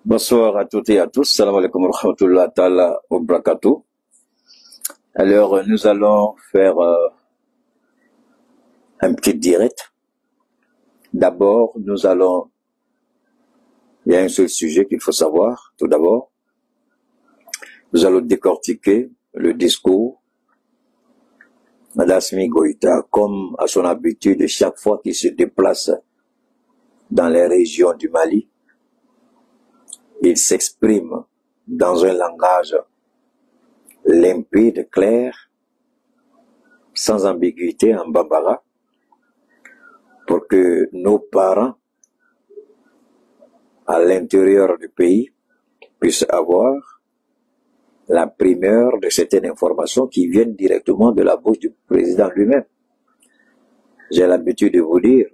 Bonsoir à toutes et à tous. Salam alaikum wa rahmatullahi ta'ala wa barakatuh. Alors, nous allons faire un petit direct. D'abord, il y a un seul sujet qu'il faut savoir. Tout d'abord, nous allons décortiquer le discours d'Assimi Goïta, comme à son habitude, chaque fois qu'il se déplace dans les régions du Mali, il s'exprime dans un langage limpide, clair, sans ambiguïté, en bambara, pour que nos parents à l'intérieur du pays puissent avoir la primeur de certaines informations qui viennent directement de la bouche du président lui-même. J'ai l'habitude de vous dire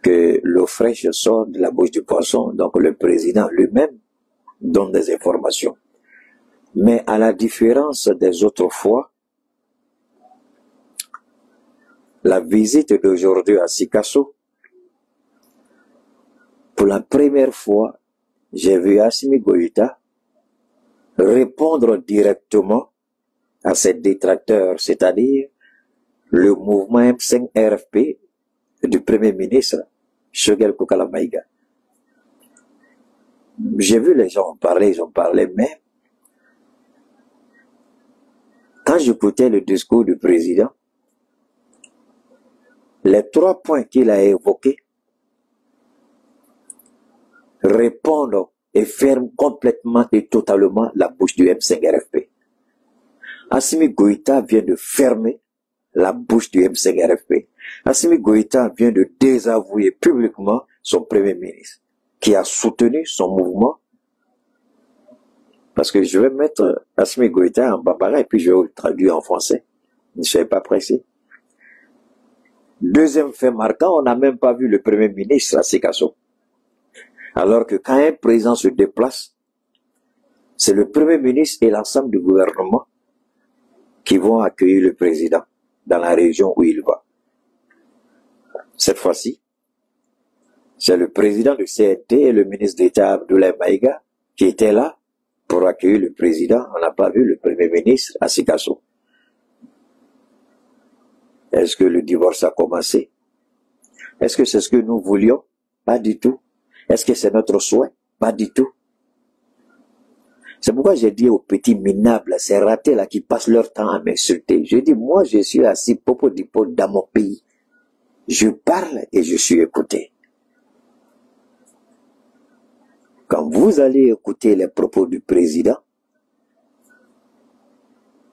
que l'eau fraîche sort de la bouche du poisson, donc le président lui-même donne des informations. Mais à la différence des autres fois, la visite d'aujourd'hui à Sikasso, pour la première fois, j'ai vu Assimi Goïta répondre directement à ses détracteurs, c'est-à-dire le mouvement M5-RFP du Premier ministre, Choguel Kokala Maïga. J'ai vu les gens parler, ils ont parlé, mais quand j'écoutais le discours du président, les 3 points qu'il a évoqués répondent et ferment complètement et totalement la bouche du M5-RFP. Assimi Goïta vient de fermer la bouche du M5-RFP. Assimi Goïta vient de désavouer publiquement son Premier ministre, qui a soutenu son mouvement. Parce que je vais mettre Assimi Goïta en bambara et puis je vais le traduire en français. Ne soyez pas pressés. Deuxième fait marquant, on n'a même pas vu le Premier ministre à Sikasso. Alors que quand un président se déplace, c'est le Premier ministre et l'ensemble du gouvernement qui vont accueillir le président dans la région où il va. Cette fois-ci, c'est le président du CNT et le ministre d'État Abdoulaye Maïga qui étaient là pour accueillir le président. On n'a pas vu le Premier ministre à Sikasso. Est-ce que le divorce a commencé? Est-ce que c'est ce que nous voulions? Pas du tout. Est-ce que c'est notre souhait? Pas du tout. C'est pourquoi j'ai dit aux petits minables, ces ratés là qui passent leur temps à m'insulter. Je dis, moi je suis assis popo dipo dans mon pays. Je parle et je suis écouté. Quand vous allez écouter les propos du président,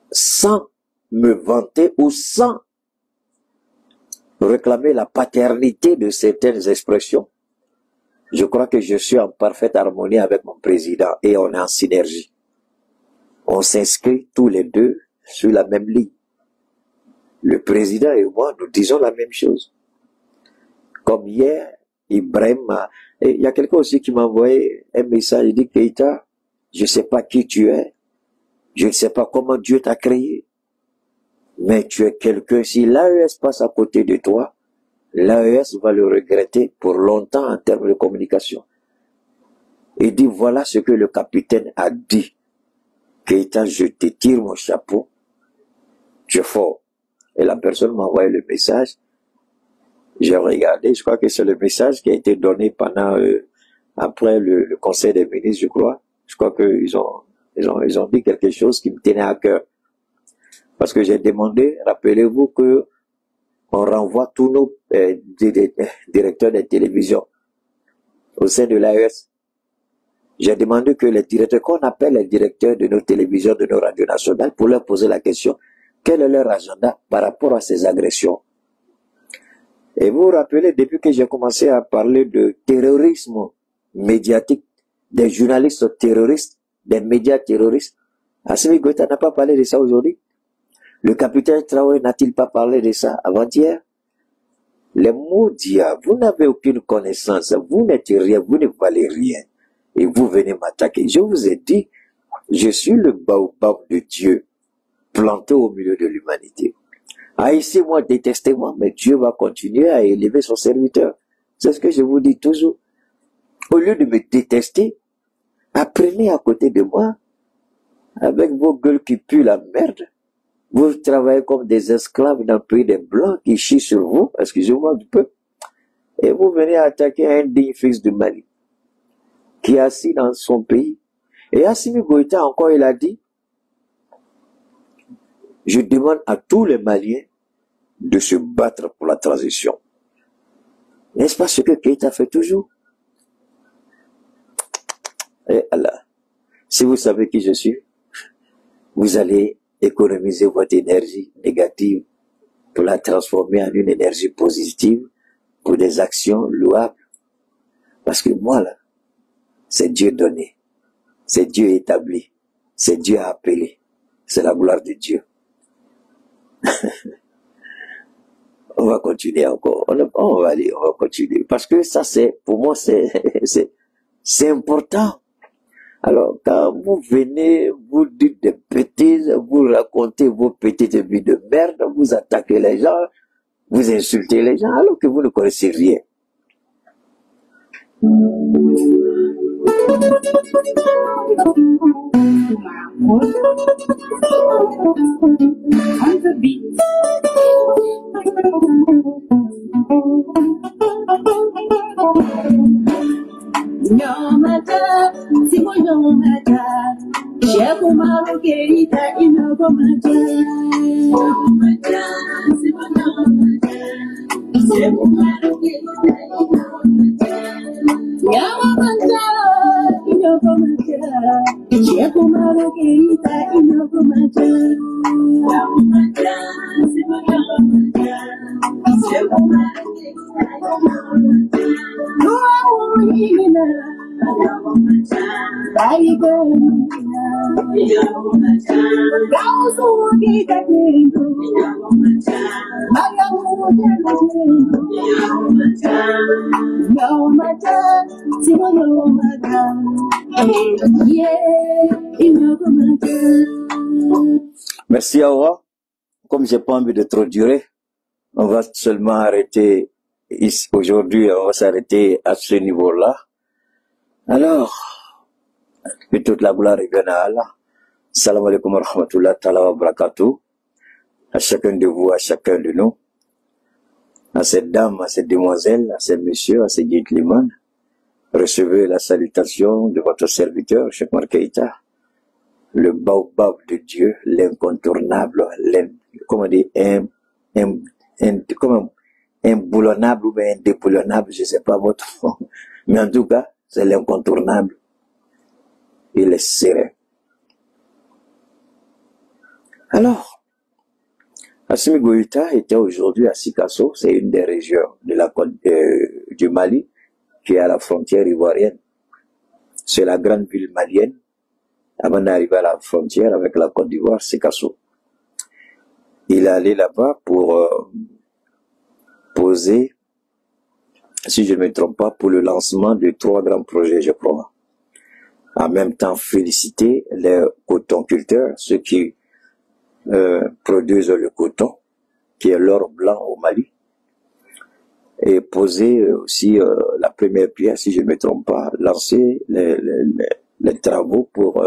sans me vanter ou sans réclamer la paternité de certaines expressions, je crois que je suis en parfaite harmonie avec mon président et on est en synergie. On s'inscrit tous les deux sur la même ligne. Le président et moi, nous disons la même chose. Comme hier, Ibrahim, et il y a quelqu'un aussi qui m'a envoyé un message, il dit, Keïta, je ne sais pas qui tu es, je ne sais pas comment Dieu t'a créé, mais tu es quelqu'un, si l'AES passe à côté de toi, l'AES va le regretter pour longtemps en termes de communication. Il dit, voilà ce que le capitaine a dit. Keïta, je te tire mon chapeau, tu es fort. Et la personne m'a envoyé le message. J'ai regardé, je crois que c'est le message qui a été donné pendant, après le conseil des ministres, je crois. Je crois qu'ils ont dit quelque chose qui me tenait à cœur. Parce que j'ai demandé, rappelez-vous que on renvoie tous nos directeurs des télévisions au sein de l'AES. J'ai demandé que les directeurs, qu'on appelle les directeurs de nos télévisions, de nos radios nationales, pour leur poser la question, quel est leur agenda par rapport à ces agressions? Et vous vous rappelez, depuis que j'ai commencé à parler de terrorisme médiatique, des journalistes terroristes, des médias terroristes, Assimi Goïta n'a pas parlé de ça aujourd'hui. Le capitaine Traoré n'a-t-il pas parlé de ça avant-hier? Les maudits, vous n'avez aucune connaissance, vous n'êtes rien, vous ne valez rien. Et vous venez m'attaquer. Je vous ai dit, je suis le baobab de Dieu, planté au milieu de l'humanité. Haïssez-moi, détestez-moi, mais Dieu va continuer à élever son serviteur. C'est ce que je vous dis toujours. Au lieu de me détester, apprenez à côté de moi, avec vos gueules qui puent la merde. Vous travaillez comme des esclaves dans le pays des Blancs qui chient sur vous, excusez-moi un peu. Et vous venez attaquer un digne fils de Mali, qui est assis dans son pays. Et Assimi Goïta encore, il a dit, je demande à tous les Maliens de se battre pour la transition. N'est-ce pas ce que Keïta fait toujours? Et Allah, si vous savez qui je suis, vous allez économiser votre énergie négative pour la transformer en une énergie positive pour des actions louables. Parce que moi, là, c'est Dieu donné, c'est Dieu établi, c'est Dieu appelé, c'est la gloire de Dieu. On va continuer encore, on va aller, on va continuer. Parce que ça, c'est, pour moi, c'est important. Alors, quand vous venez, vous dites des bêtises, vous racontez vos petites vies de merde, vous attaquez les gens, vous insultez les gens, alors que vous ne connaissez rien. Nyamata, simo nyamata, sheku maru keita inogo mata. Nyamata, simo nyamata, sheku maru keita inogo mata. Nyamata, inogo mata, sheku maru keita inogo mata. Nyamata, simo nyamata, sheku maru keita inogo mata. Merci Awa. Comme j'ai pas envie de trop durer, on va seulement arrêter ici. Aujourd'hui, on va s'arrêter à ce niveau-là. Alors, que toute la gloire revienne à Allah. Salam alaikum wa rahmatullahi wa barakatuh. À chacun de vous, à chacun de nous, à cette dame, à cette demoiselle, à ces messieurs, à ces gentlemen, recevez la salutation de votre serviteur, Cheikh Omar Keïta, le baobab de Dieu, l'incontournable, comment dire, imboulonnable ou bien indéboulonnable, je sais pas votre nom, mais en tout cas, c'est l'incontournable. Il est serein. Alors, Assimi Goïta était aujourd'hui à Sikasso, c'est une des régions de la côte du Mali, qui est à la frontière ivoirienne. C'est la grande ville malienne, avant d'arriver à la frontière avec la Côte d'Ivoire, Sikasso. Il est allé là-bas pour poser, si je ne me trompe pas, pour le lancement de 3 grands projets, je crois. En même temps, féliciter les cotonculteurs, ceux qui produisent le coton, qui est l'or blanc au Mali, et poser aussi la première pierre, si je ne me trompe pas, lancer les travaux pour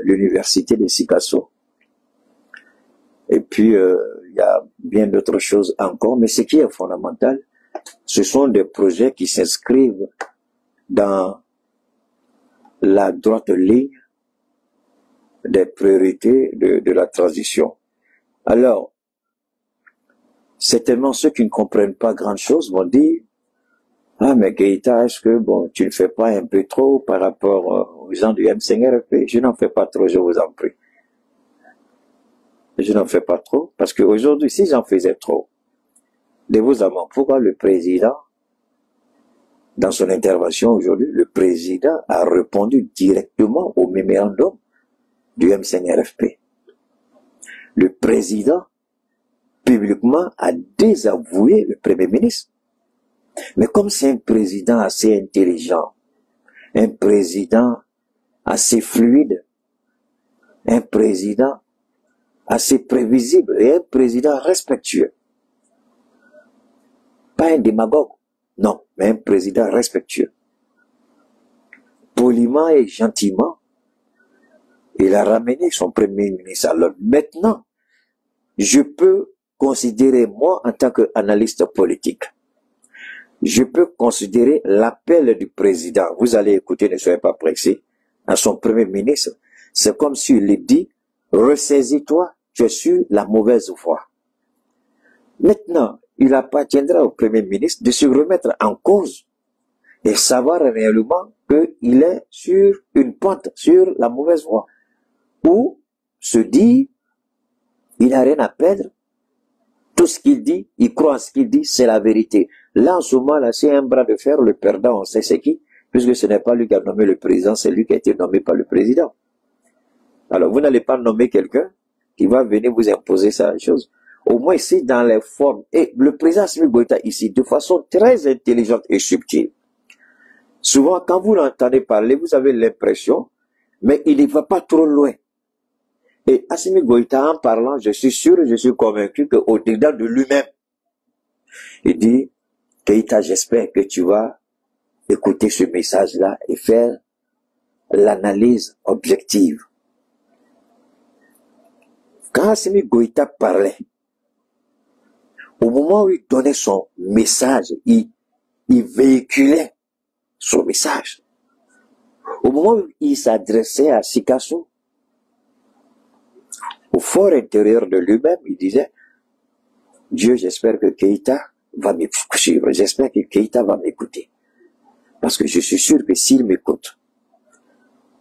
l'université de Sikasso. Et puis, il y a bien d'autres choses encore, mais ce qui est fondamental, ce sont des projets qui s'inscrivent dans la droite ligne des priorités de la transition. Alors, certainement ceux qui ne comprennent pas grand chose vont dire, ah mais Keïta, est-ce que bon, tu ne fais pas un peu trop par rapport aux gens du M5RFP? Je n'en fais pas trop, je vous en prie. Je n'en fais pas trop, parce qu'aujourd'hui, si j'en faisais trop, de vous avouer, pourquoi le président, dans son intervention aujourd'hui, le président a répondu directement au mémorandum du M5RFP. Le président, publiquement, a désavoué le Premier ministre. Mais comme c'est un président assez intelligent, un président assez fluide, un président assez prévisible et un président respectueux, pas un démagogue, non, mais un président respectueux. poliment et gentiment, il a ramené son premier ministre. Alors maintenant, je peux considérer, moi, en tant qu'analyste politique, je peux considérer l'appel du président, vous allez écouter, ne soyez pas pressés, à son premier ministre, c'est comme s'il lui dit, ressaisis-toi, tu es sur la mauvaise voie. Maintenant, il appartiendra au premier ministre de se remettre en cause et savoir réellement qu'il est sur une pente, sur la mauvaise voie. Ou se dire, il n'a rien à perdre, tout ce qu'il dit, il croit en ce qu'il dit, c'est la vérité. Là, en ce moment-là, c'est un bras de fer, le perdant, on sait c'est qui, puisque ce n'est pas lui qui a nommé le président, c'est lui qui a été nommé par le président. Alors, vous n'allez pas nommer quelqu'un qui va venir vous imposer sa chose. Au moins ici, dans les formes. Et le président Assimi Goïta ici, de façon très intelligente et subtile. Souvent, quand vous l'entendez parler, vous avez l'impression, mais il ne va pas trop loin. Et Assimi Goïta, en parlant, je suis sûr, je suis convaincu qu'au-dedans de lui-même, il dit, Keïta, j'espère que tu vas écouter ce message-là et faire l'analyse objective. Quand Assimi Goïta parlait, au moment où il donnait son message, il véhiculait son message. Au moment où il s'adressait à Sikasso, au fort intérieur de lui-même, il disait, Dieu, j'espère que Keïta va me suivre, j'espère que Keïta va m'écouter. Parce que je suis sûr que s'il m'écoute,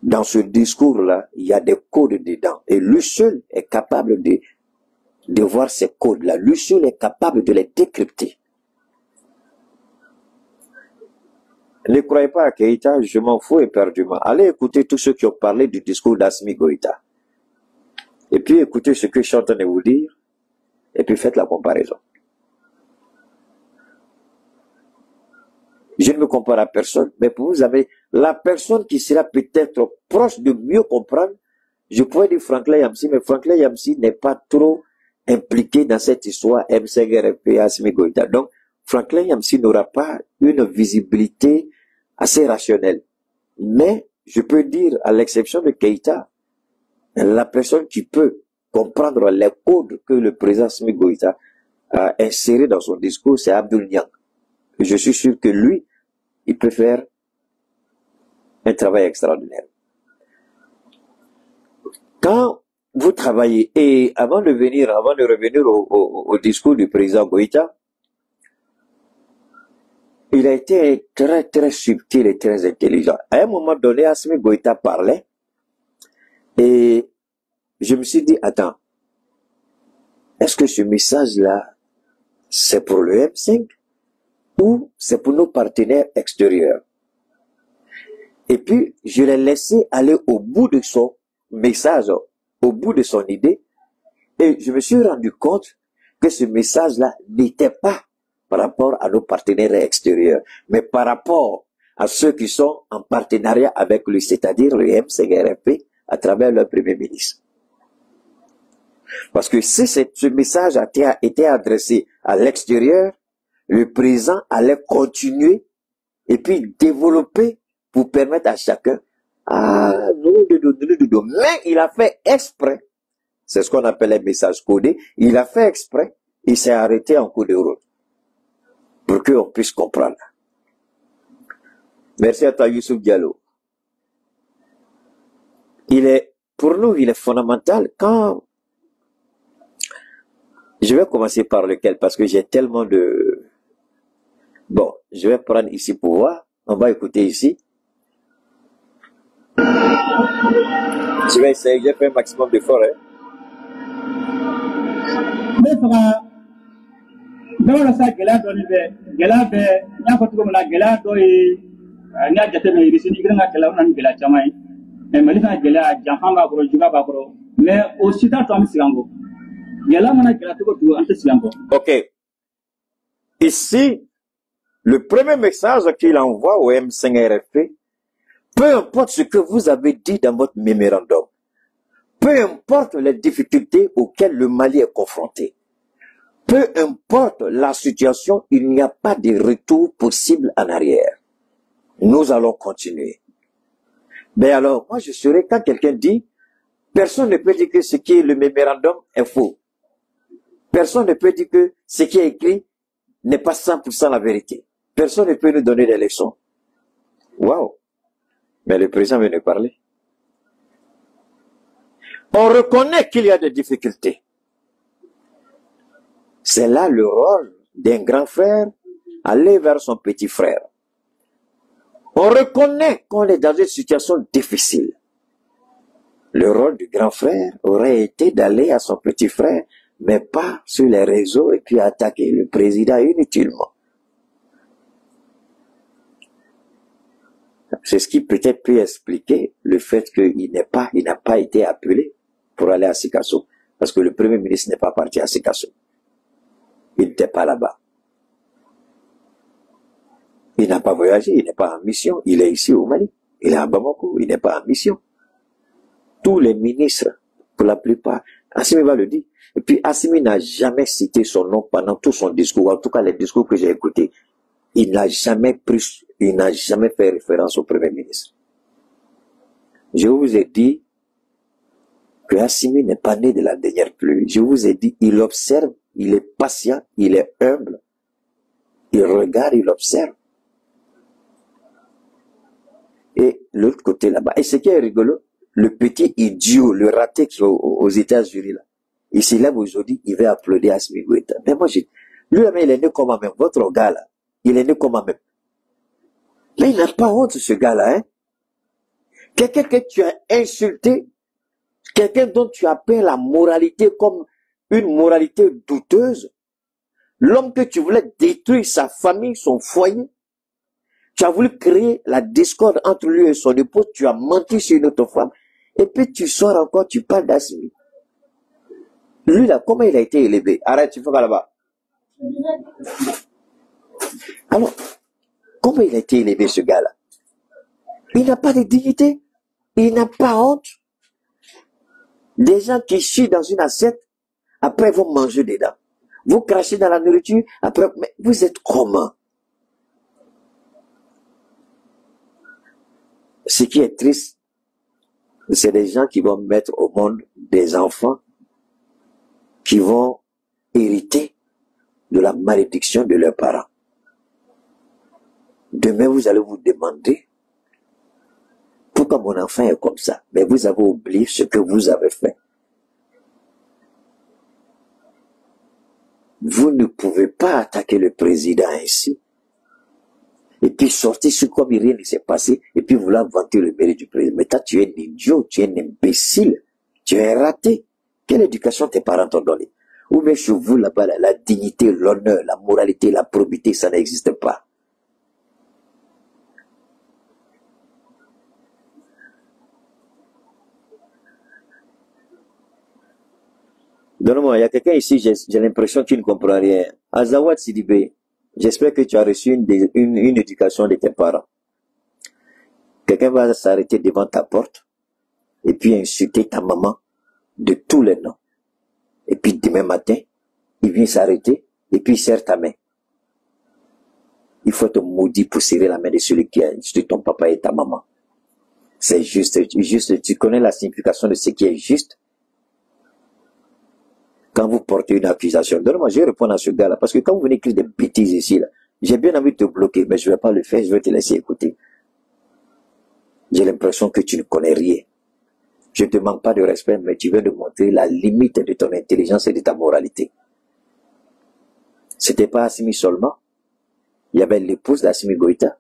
dans ce discours-là, il y a des codes dedans. Et lui seul est capable de voir ces codes-là. Lui seul est capable de les décrypter. Ne croyez pas à Keïta, je m'en fous éperdument. Allez écouter tous ceux qui ont parlé du discours d'Assimi Goïta. Et puis écoutez ce que je suis en train de vous dire. Et puis faites la comparaison. Je ne me compare à personne, mais pour vous avez la personne qui sera peut-être proche de mieux comprendre. Je pourrais dire Franklin Yamsi, mais Franklin Yamsi n'est pas trop impliqué dans cette histoire M5RFP Assimi Goïta. Donc, Franklin Yamsi n'aura pas une visibilité assez rationnelle. Mais, je peux dire, à l'exception de Keïta, la personne qui peut comprendre les codes que le président Assimi Goïta a insérés dans son discours, c'est Abdoul Niang. Je suis sûr que lui, il peut faire un travail extraordinaire. Quand vous travaillez, et avant de revenir au discours du président Goïta, il a été très très subtil et très intelligent. À un moment donné, Assimi Goïta parlait, et je me suis dit, attends, est-ce que ce message-là, c'est pour le M5 ou c'est pour nos partenaires extérieurs? Et puis, je l'ai laissé aller au bout de son message, au bout de son idée, et je me suis rendu compte que ce message-là n'était pas par rapport à nos partenaires extérieurs, mais par rapport à ceux qui sont en partenariat avec lui, c'est-à-dire le M5RFP, à travers le Premier ministre. Parce que si ce message a été adressé à l'extérieur, le président allait continuer et puis développer pour permettre à chacun, mais il a fait exprès, c'est ce qu'on appelle un message codé, il a fait exprès, il s'est arrêté en cours de route pour qu'on puisse comprendre. Merci à toi, Youssouf Diallo. Pour nous, il est fondamental quand... Je vais commencer par lequel, parce que j'ai tellement de... Bon, je vais prendre ici pour voir. On va écouter ici. Je vais essayer, j'ai fait un maximum d'efforts. Ok. Ici, le premier message qu'il envoie au M5RFP, peu importe ce que vous avez dit dans votre mémorandum, peu importe les difficultés auxquelles le Mali est confronté, peu importe la situation, il n'y a pas de retour possible en arrière. Nous allons continuer. Mais alors, moi je serais, quand quelqu'un dit, personne ne peut dire que ce qui est le mémorandum est faux. Personne ne peut dire que ce qui est écrit n'est pas 100% la vérité. Personne ne peut nous donner des leçons. Waouh! Mais le président vient de parler. On reconnaît qu'il y a des difficultés. C'est là le rôle d'un grand frère, aller vers son petit frère. On reconnaît qu'on est dans une situation difficile. Le rôle du grand frère aurait été d'aller à son petit frère, mais pas sur les réseaux et puis attaquer le président inutilement. C'est ce qui peut-être peut expliquer le fait qu'il n'a pas été appelé pour aller à Sikasso. Parce que le premier ministre n'est pas parti à Sikasso. Il n'était pas là-bas. Il n'a pas voyagé, il n'est pas en mission. Il est ici au Mali. Il est à Bamako, il n'est pas en mission. Tous les ministres, pour la plupart, Assimi va le dire. Et puis Assimi n'a jamais cité son nom pendant tout son discours. En tout cas, les discours que j'ai écoutés, il n'a jamais fait référence au Premier ministre. Je vous ai dit que Assimi n'est pas né de la dernière pluie. Je vous ai dit, il observe, il est patient, il est humble. Il regarde, il observe. Et l'autre côté là-bas. Et ce qui est rigolo, le petit idiot, le raté qui est aux États-Unis là, il se lève aujourd'hui, il va applaudir Assimi Goïta. Mais moi, lui, il est né comme un même. Votre gars là, il est né comme un même. Mais il n'a pas honte, ce gars-là, hein. Quelqu'un que tu as insulté, quelqu'un dont tu appelles la moralité comme une moralité douteuse, l'homme que tu voulais détruire sa famille, son foyer, tu as voulu créer la discorde entre lui et son épouse, tu as menti sur une autre femme, et puis tu sors encore, tu parles d'Assimi. Lui là, comment il a été élevé? Arrête, tu fais pas là-bas. Alors, comment il a été élevé ce gars-là? Il n'a pas de dignité, il n'a pas honte. Des gens qui chient dans une assiette, après vont manger dedans. Vous crachez dans la nourriture, après, mais vous êtes comment? Ce qui est triste, c'est des gens qui vont mettre au monde des enfants qui vont hériter de la malédiction de leurs parents. Demain, vous allez vous demander pourquoi mon enfant est comme ça. Mais vous avez oublié ce que vous avez fait. Vous ne pouvez pas attaquer le président ainsi. Et puis sortir sur comme rien ne s'est passé. Et puis vouloir vanter le mérite du président. Mais toi, tu es un idiot, tu es un imbécile. Tu es raté. Quelle éducation tes parents t'ont donné? Ou bien chez vous là-bas, la dignité, l'honneur, la moralité, la probité, ça n'existe pas. Donne-moi, il y a quelqu'un ici, j'ai l'impression qu'il ne comprend rien. Azawad Sidibé, j'espère que tu as reçu une éducation de tes parents. Quelqu'un va s'arrêter devant ta porte et puis insulter ta maman de tous les noms. Et puis demain matin, il vient s'arrêter et puis il serre ta main. Il faut te maudire pour serrer la main de celui qui a insulté ton papa et ta maman. C'est juste, tu connais la signification de ce qui est juste. Quand vous portez une accusation, donne-moi, je vais répondre à ce gars-là, parce que quand vous venez écrire des bêtises ici, là, j'ai bien envie de te bloquer, mais je ne vais pas le faire, je vais te laisser écouter. J'ai l'impression que tu ne connais rien. Je ne te manque pas de respect, mais tu viens de montrer la limite de ton intelligence et de ta moralité. C'était pas Assimi seulement. Il y avait l'épouse d'Assimi Goïta,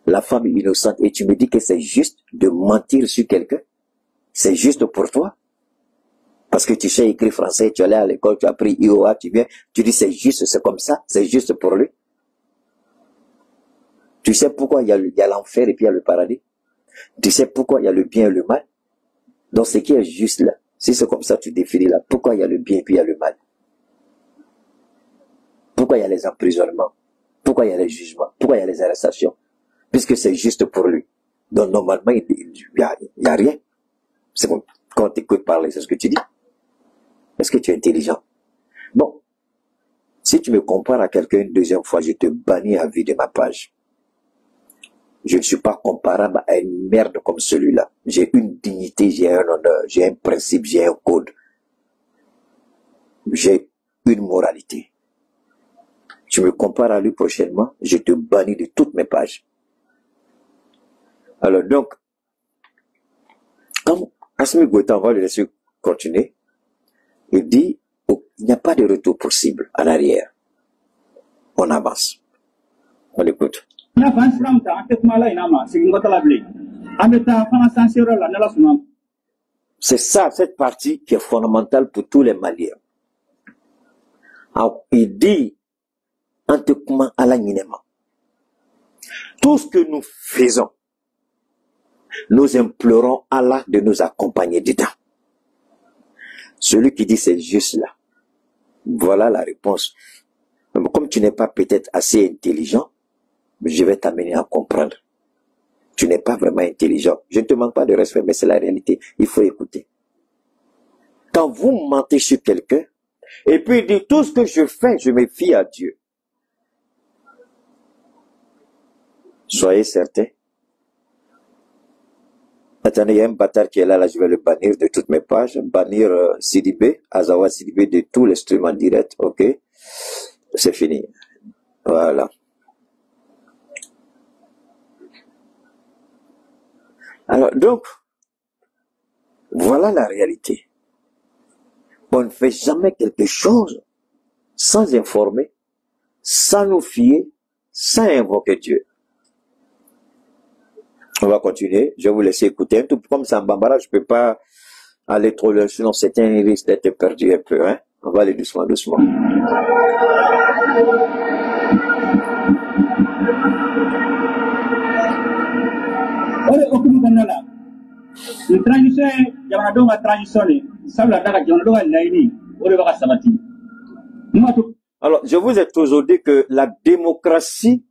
la femme innocente, et tu me dis que c'est juste de mentir sur quelqu'un? C'est juste pour toi? Parce que tu sais écrire français, tu allais à l'école, tu as appris IOA, tu viens, tu dis c'est juste, c'est comme ça, c'est juste pour lui. Tu sais pourquoi il y a l'enfer et puis il y a le paradis? Tu sais pourquoi il y a le bien et le mal? Donc ce qui est juste là, si c'est comme ça tu définis là, pourquoi il y a le bien et puis il y a le mal? Pourquoi il y a les emprisonnements? Pourquoi il y a les jugements? Pourquoi il y a les arrestations? Puisque c'est juste pour lui. Donc normalement, il y a rien. C'est bon. Quand on t'écoute parler, c'est ce que tu dis. Est-ce que tu es intelligent? Bon. Si tu me compares à quelqu'un une deuxième fois, je te bannis à vie de ma page. Je ne suis pas comparable à une merde comme celui-là. J'ai une dignité, j'ai un honneur, j'ai un principe, j'ai un code. J'ai une moralité. Tu me compares à lui prochainement, je te bannis de toutes mes pages. Alors donc, comme Assimi Goïta, on va le laisser continuer, il dit, oh, il n'y a pas de retour possible en arrière. On avance. On écoute. C'est ça, cette partie qui est fondamentale pour tous les Maliens. Alors, il dit, tout ce que nous faisons, nous implorons Allah de nous accompagner dedans. Celui qui dit c'est juste là. Voilà la réponse. Comme tu n'es pas peut-être assez intelligent, je vais t'amener à comprendre. Tu n'es pas vraiment intelligent. Je ne te manque pas de respect, mais c'est la réalité. Il faut écouter. Quand vous mentez sur quelqu'un, et puis il dit tout ce que je fais, je me fie à Dieu. Soyez certains. Attendez, il y a un bâtard qui est là, je vais le bannir de toutes mes pages. Bannir Sidibé, Azawa Sidibé de tous les streams en direct, ok? C'est fini. Voilà. Alors, donc, voilà la réalité. On ne fait jamais quelque chose sans informer, sans nous fier, sans invoquer Dieu. On va continuer. Je vais vous laisser écouter. Un tout comme ça en Bambara, je ne peux pas aller trop loin, sinon c'est un risque d'être perdu un peu. Hein? On va aller doucement, doucement. Alors, je vous ai toujours dit que la démocratie,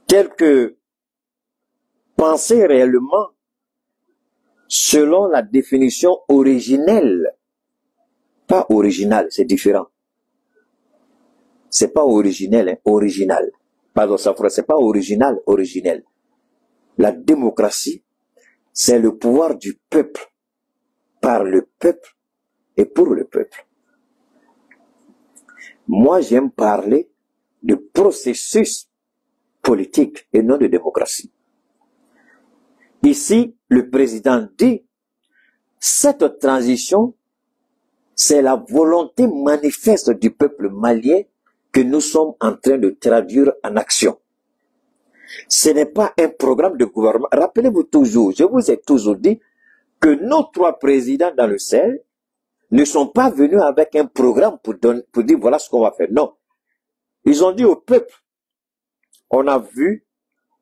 telle que pensée réellement, selon la définition originelle, pas originale, c'est différent. C'est pas originel, hein, original. Pardon, ça c'est pas original, originel. La démocratie, c'est le pouvoir du peuple, par le peuple et pour le peuple. Moi, j'aime parler de processus politique et non de démocratie. Ici, le président dit, cette transition, c'est la volonté manifeste du peuple malien que nous sommes en train de traduire en action. Ce n'est pas un programme de gouvernement. Rappelez-vous toujours, je vous ai toujours dit que nos trois présidents dans le Sahel ne sont pas venus avec un programme pour dire voilà ce qu'on va faire. Non. Ils ont dit au peuple, on a vu,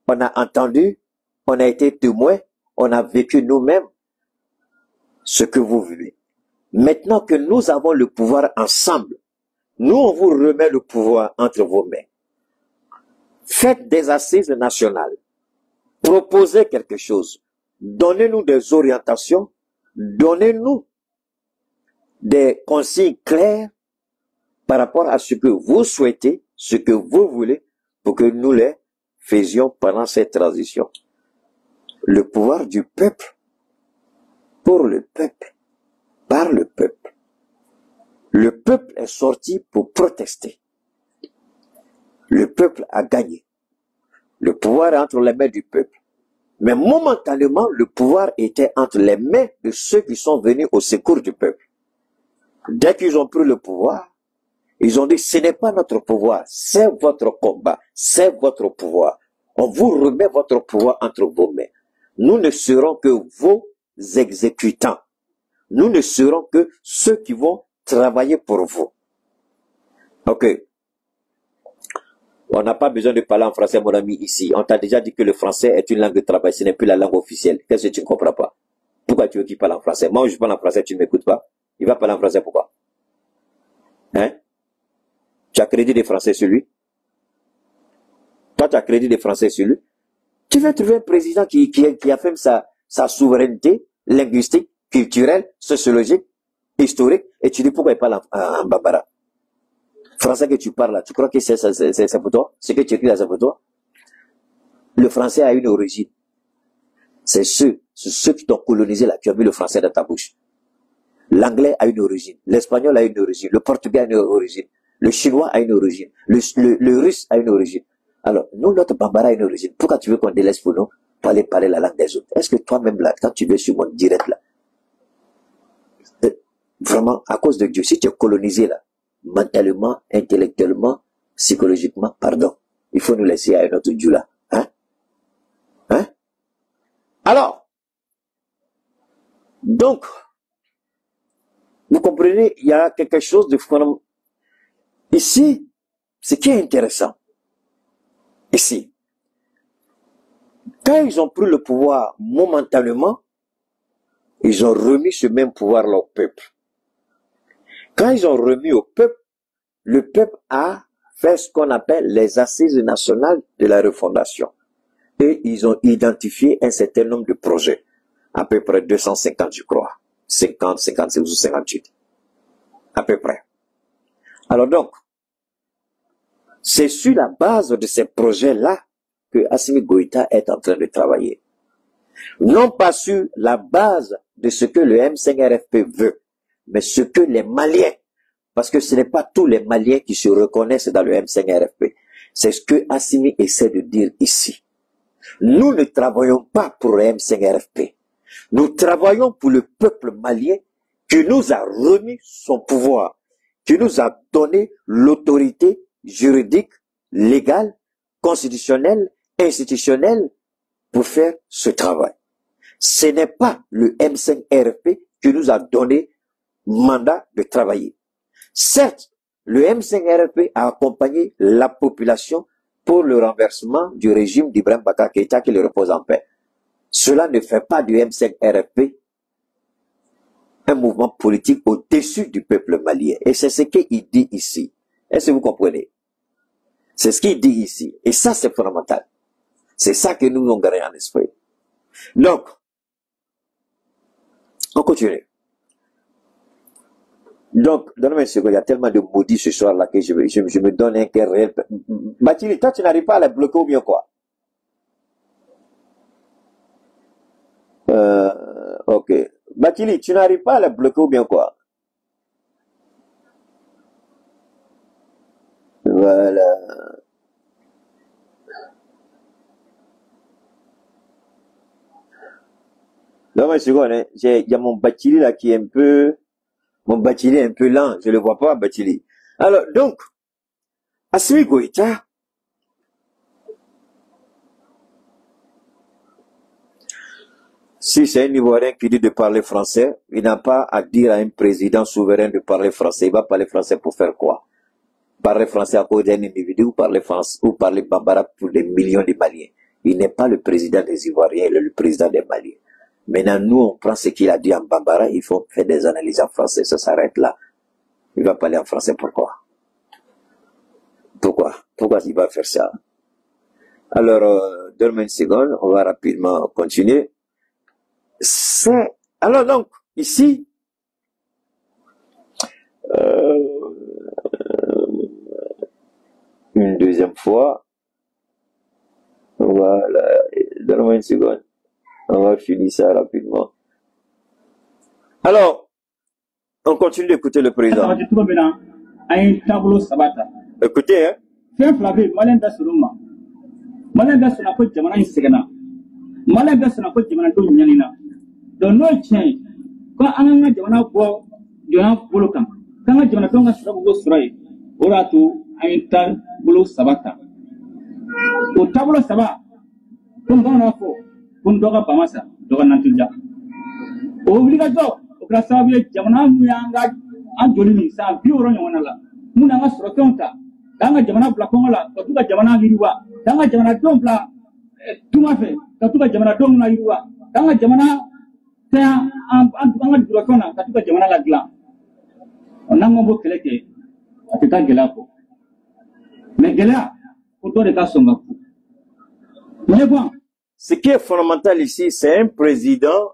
on a entendu, on a été témoins, on a vécu nous-mêmes ce que vous vivez. Maintenant que nous avons le pouvoir ensemble, nous on vous remet le pouvoir entre vos mains. Faites des assises nationales. Proposez quelque chose. Donnez-nous des orientations. Donnez-nous des consignes claires par rapport à ce que vous souhaitez, ce que vous voulez, pour que nous les faisions pendant cette transition. Le pouvoir du peuple, pour le peuple, par le peuple. Le peuple est sorti pour protester. Le peuple a gagné. Le pouvoir est entre les mains du peuple. Mais momentanément, le pouvoir était entre les mains de ceux qui sont venus au secours du peuple. Dès qu'ils ont pris le pouvoir, ils ont dit, ce n'est pas notre pouvoir, c'est votre combat, c'est votre pouvoir. On vous remet votre pouvoir entre vos mains. Nous ne serons que vos exécutants. Nous ne serons que ceux qui vont travailler pour vous. Ok. On n'a pas besoin de parler en français, mon ami, ici. On t'a déjà dit que le français est une langue de travail, ce n'est plus la langue officielle. Qu'est-ce que tu ne comprends pas? Pourquoi tu veux qu'il parle en français? Moi, je parle en français, tu ne m'écoutes pas. Il va parler en français, pourquoi? Hein? Tu as crédit des français sur lui? Toi, tu as crédit des français sur lui? Tu veux trouver un président qui affirme sa souveraineté linguistique, culturelle, sociologique, historique, et tu dis pourquoi il parle en bambara? Français que tu parles là, tu crois que c'est pour toi? Ce que tu écris là, c'est pour toi? Le français a une origine. C'est ceux qui t'ont colonisé là, qui ont mis le français dans ta bouche. L'anglais a une origine. L'espagnol a une origine. Le portugais a une origine. Le chinois a une origine. Le russe a une origine. Alors, nous, notre bambara a une origine. Pourquoi tu veux qu'on délaisse pour nous pour aller parler la langue des autres? Est-ce que toi-même là, quand tu veux sur mon direct là, vraiment, à cause de Dieu, si tu es colonisé là, mentalement, intellectuellement, psychologiquement, pardon, il faut nous laisser à un autre Dieu là. Hein? Hein? Alors, donc, vous comprenez, il y a quelque chose de fondamental. Ici, ce qui est intéressant, ici, quand ils ont pris le pouvoir momentanément, ils ont remis ce même pouvoir au peuple. Quand ils ont remis au peuple, le peuple a fait ce qu'on appelle les assises nationales de la refondation. Et ils ont identifié un certain nombre de projets, à peu près 250 je crois, 50, 56 ou 58, à peu près. Alors donc, c'est sur la base de ces projets-là que Assimi Goïta est en train de travailler. Non pas sur la base de ce que le M5RFP veut, mais ce que les Maliens, parce que ce n'est pas tous les Maliens qui se reconnaissent dans le M5RFP. C'est ce que Assimi essaie de dire ici. Nous ne travaillons pas pour le M5RFP. Nous travaillons pour le peuple malien qui nous a remis son pouvoir, qui nous a donné l'autorité juridique, légale, constitutionnelle, institutionnelle pour faire ce travail. Ce n'est pas le M5RFP qui nous a donné mandat de travailler. Certes, le M5RFP a accompagné la population pour le renversement du régime d'Ibrahim Boubacar Keïta qui le repose en paix. Cela ne fait pas du M5RFP un mouvement politique au-dessus du peuple malien. Et c'est ce qu'il dit ici. Est-ce que vous comprenez? C'est ce qu'il dit ici. Et ça, c'est fondamental. C'est ça que nous avons gardé en esprit. Donc, on continue. Donc, donne-moi une seconde, il y a tellement de maudits ce soir-là que je me donne un cœur réel. Bathily, toi, tu n'arrives pas à la bloquer ou bien quoi? Ok. Bathily, tu n'arrives pas à la bloquer ou bien quoi? Voilà. Donne-moi une seconde, hein. Il y a mon Bathily là qui est un peu... Mon Bathily est un peu lent, je le vois pas, Bathily. Alors, donc, Assimi Goïta, si c'est un Ivoirien qui dit de parler français, il n'a pas à dire à un président souverain de parler français. Il va parler français pour faire quoi? Parler français à cause d'un individu ou parler français, ou parler bambara pour des millions de Maliens. Il n'est pas le président des Ivoiriens, il est le président des Maliens. Maintenant, nous, on prend ce qu'il a dit en bambara, il faut faire des analyses en français, ça s'arrête là. Il va parler en français, pourquoi? Pourquoi il va faire ça? Alors, donne-moi une seconde, on va rapidement continuer. Alors donc, ici, une deuxième fois, voilà, donne-moi une seconde. On va finir ça rapidement. Alors, on continue d'écouter le président. Écoutez, hein. kun doga pamasa doga nantuja obligatookrasabiye jamana muyanga anjolini sa bioro nyona la muna nga srotonta danga jamana bla kongola katuka jamana hiriwa danga jamana dompla tumafe katuka jamana dongna hiriwa danga jamana ta anga durotona katuka jamana la gla onango bo keleke atita gelako mais gela auto de kasonga mais bon. Ce qui est fondamental ici, c'est un président,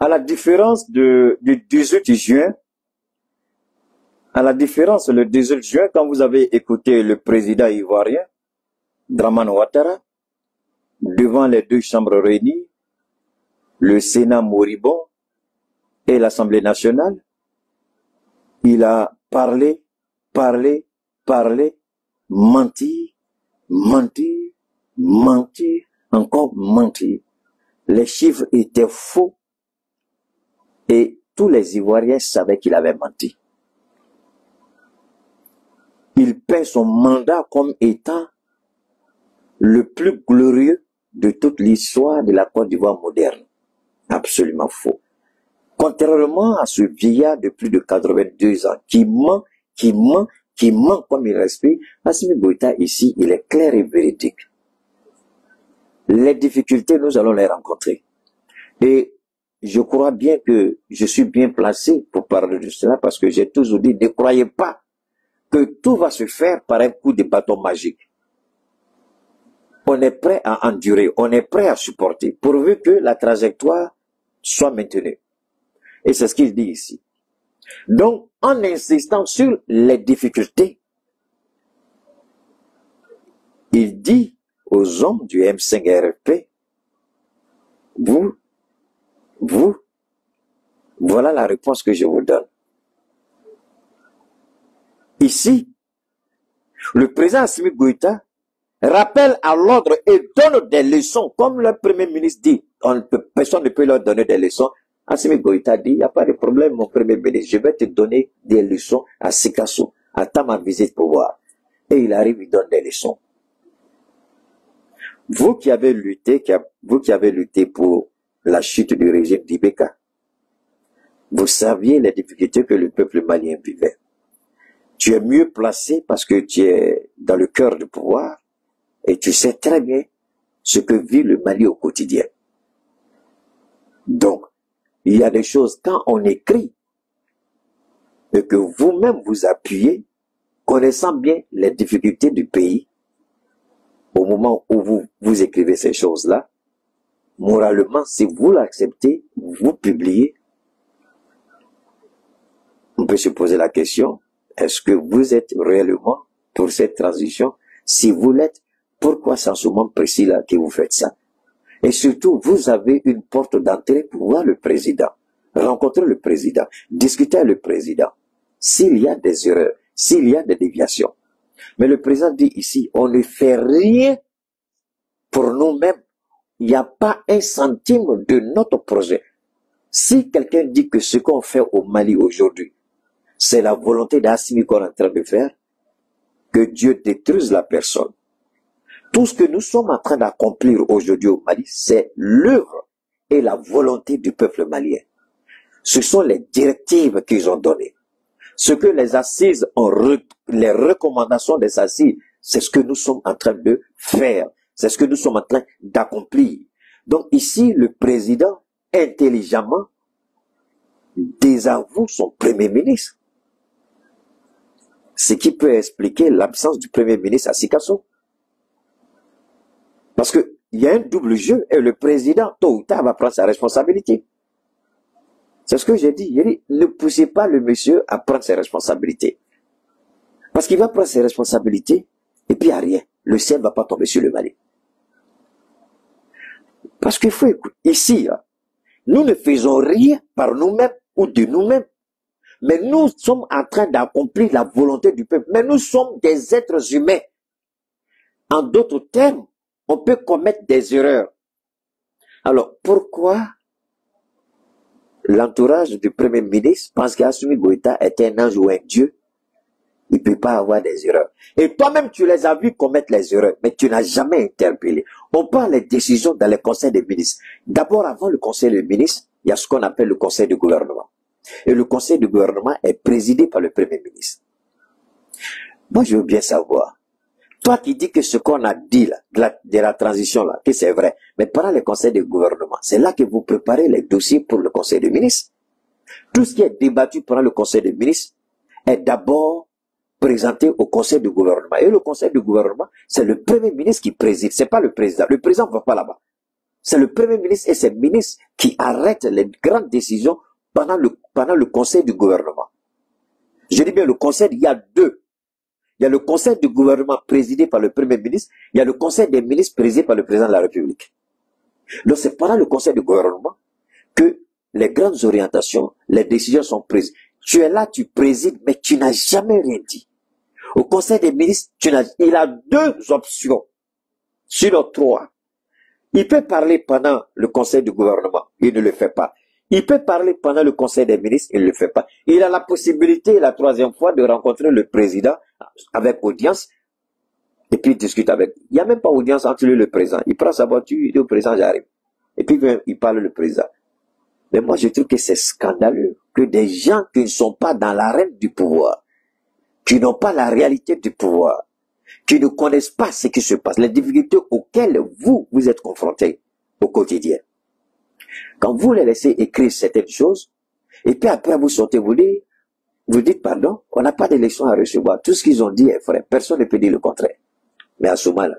à la différence du 18 juin, le 18 juin, quand vous avez écouté le président ivoirien, Dramane Ouattara, devant les deux chambres réunies, le Sénat moribond et l'Assemblée nationale. Il a parlé, menti, encore menti. Les chiffres étaient faux et tous les Ivoiriens savaient qu'il avait menti. Il peint son mandat comme étant le plus glorieux de toute l'histoire de la Côte d'Ivoire moderne. Absolument faux. Contrairement à ce vieillard de plus de 82 ans qui ment comme il respire, Assimi Goïta ici, il est clair et véridique. Les difficultés, nous allons les rencontrer. Et je crois bien que je suis bien placé pour parler de cela parce que j'ai toujours dit, ne croyez pas que tout va se faire par un coup de bâton magique. On est prêt à endurer, on est prêt à supporter, pourvu que la trajectoire soit maintenue. Et c'est ce qu'il dit ici. Donc, en insistant sur les difficultés, il dit aux hommes du M5RFP, voilà la réponse que je vous donne. Ici, le président Assimi Goïta rappelle à l'ordre et donne des leçons, comme le Premier ministre dit. Personne ne peut leur donner des leçons. Assimi Goïta dit, il n'y a pas de problème, mon Premier ministre, je vais te donner des leçons à Sikasso. Attends ma visite pour voir. Et il arrive, il donne des leçons. Vous qui avez lutté pour la chute du régime d'Ibeka, vous saviez les difficultés que le peuple malien vivait. Tu es mieux placé parce que tu es dans le cœur du pouvoir et tu sais très bien ce que vit le Mali au quotidien. Donc, il y a des choses, quand on écrit, et que vous-même vous appuyez, connaissant bien les difficultés du pays, au moment où vous écrivez ces choses-là, moralement, si vous l'acceptez, vous publiez, on peut se poser la question, est-ce que vous êtes réellement pour cette transition? Si vous l'êtes, pourquoi c'est en ce moment précis là que vous faites ça? Et surtout, vous avez une porte d'entrée pour voir le président, rencontrer le président, discuter avec le président. S'il y a des erreurs, s'il y a des déviations. Mais le président dit ici, on ne fait rien pour nous-mêmes. Il n'y a pas un centime de notre projet. Si quelqu'un dit que ce qu'on fait au Mali aujourd'hui, c'est la volonté d'Assimi qu'on est en train de faire, que Dieu détruise la personne. Tout ce que nous sommes en train d'accomplir aujourd'hui au Mali, c'est l'œuvre et la volonté du peuple malien. Ce sont les directives qu'ils ont données. Ce que les assises les recommandations des assises, c'est ce que nous sommes en train de faire. C'est ce que nous sommes en train d'accomplir. Donc ici, le président, intelligemment, désavoue son premier ministre. Ce qui peut expliquer l'absence du premier ministre à Sikasso. Parce qu'il y a un double jeu et le président, tôt ou tard, va prendre sa responsabilité. C'est ce que j'ai dit. J'ai dit, ne poussez pas le monsieur à prendre ses responsabilités. Parce qu'il va prendre ses responsabilités et puis il n'y a rien. Le ciel ne va pas tomber sur le Mali. Parce qu'il faut écouter. Ici, nous ne faisons rien par nous-mêmes ou de nous-mêmes. Mais nous sommes en train d'accomplir la volonté du peuple. Mais nous sommes des êtres humains. En d'autres termes, on peut commettre des erreurs. Alors, pourquoi l'entourage du Premier ministre pense qu'Assimi Goïta est un ange ou un dieu? Il ne peut pas avoir des erreurs. Et toi-même, tu les as vus commettre les erreurs, mais tu n'as jamais interpellé. On prend les décisions dans le conseil des ministres. D'abord, avant le conseil des ministres, il y a ce qu'on appelle le conseil du gouvernement. Et le conseil du gouvernement est présidé par le Premier ministre. Moi, je veux bien savoir. Toi qui dis que ce qu'on a dit là, de la transition là, que c'est vrai, mais pendant le conseil du gouvernement, c'est là que vous préparez les dossiers pour le conseil des ministres. Tout ce qui est débattu pendant le conseil des ministres est d'abord présenté au conseil du gouvernement. Et le conseil du gouvernement, c'est le Premier ministre qui préside, c'est pas le président. Le président ne va pas là-bas. C'est le Premier ministre et ses ministres qui arrêtent les grandes décisions pendant le conseil du gouvernement. Je dis bien le conseil, il y a deux. il y a le conseil du gouvernement présidé par le premier ministre, il y a le conseil des ministres présidé par le président de la République. Donc c'est pendant le conseil du gouvernement que les grandes orientations, les décisions sont prises. Tu es là, tu présides, mais tu n'as jamais rien dit. Au conseil des ministres, il a 2 options, sinon 3. Il peut parler pendant le conseil du gouvernement, il ne le fait pas. Il peut parler pendant le conseil des ministres, il ne le fait pas. Il a la possibilité, la 3e fois, de rencontrer le président avec audience, et puis il discute avec. Il n'y a même pas audience entre lui et le président. Il prend sa voiture, il dit au président, j'arrive. Et puis il parle le président. Mais moi, je trouve que c'est scandaleux que des gens qui ne sont pas dans l'arène du pouvoir, qui n'ont pas la réalité du pouvoir, qui ne connaissent pas ce qui se passe, les difficultés auxquelles vous êtes confrontés au quotidien. Quand vous les laissez écrire certaines choses, et puis après vous sortez, vous dites pardon, on n'a pas d'élection à recevoir. Tout ce qu'ils ont dit est vrai. Personne ne peut dire le contraire. Mais à ce moment-là,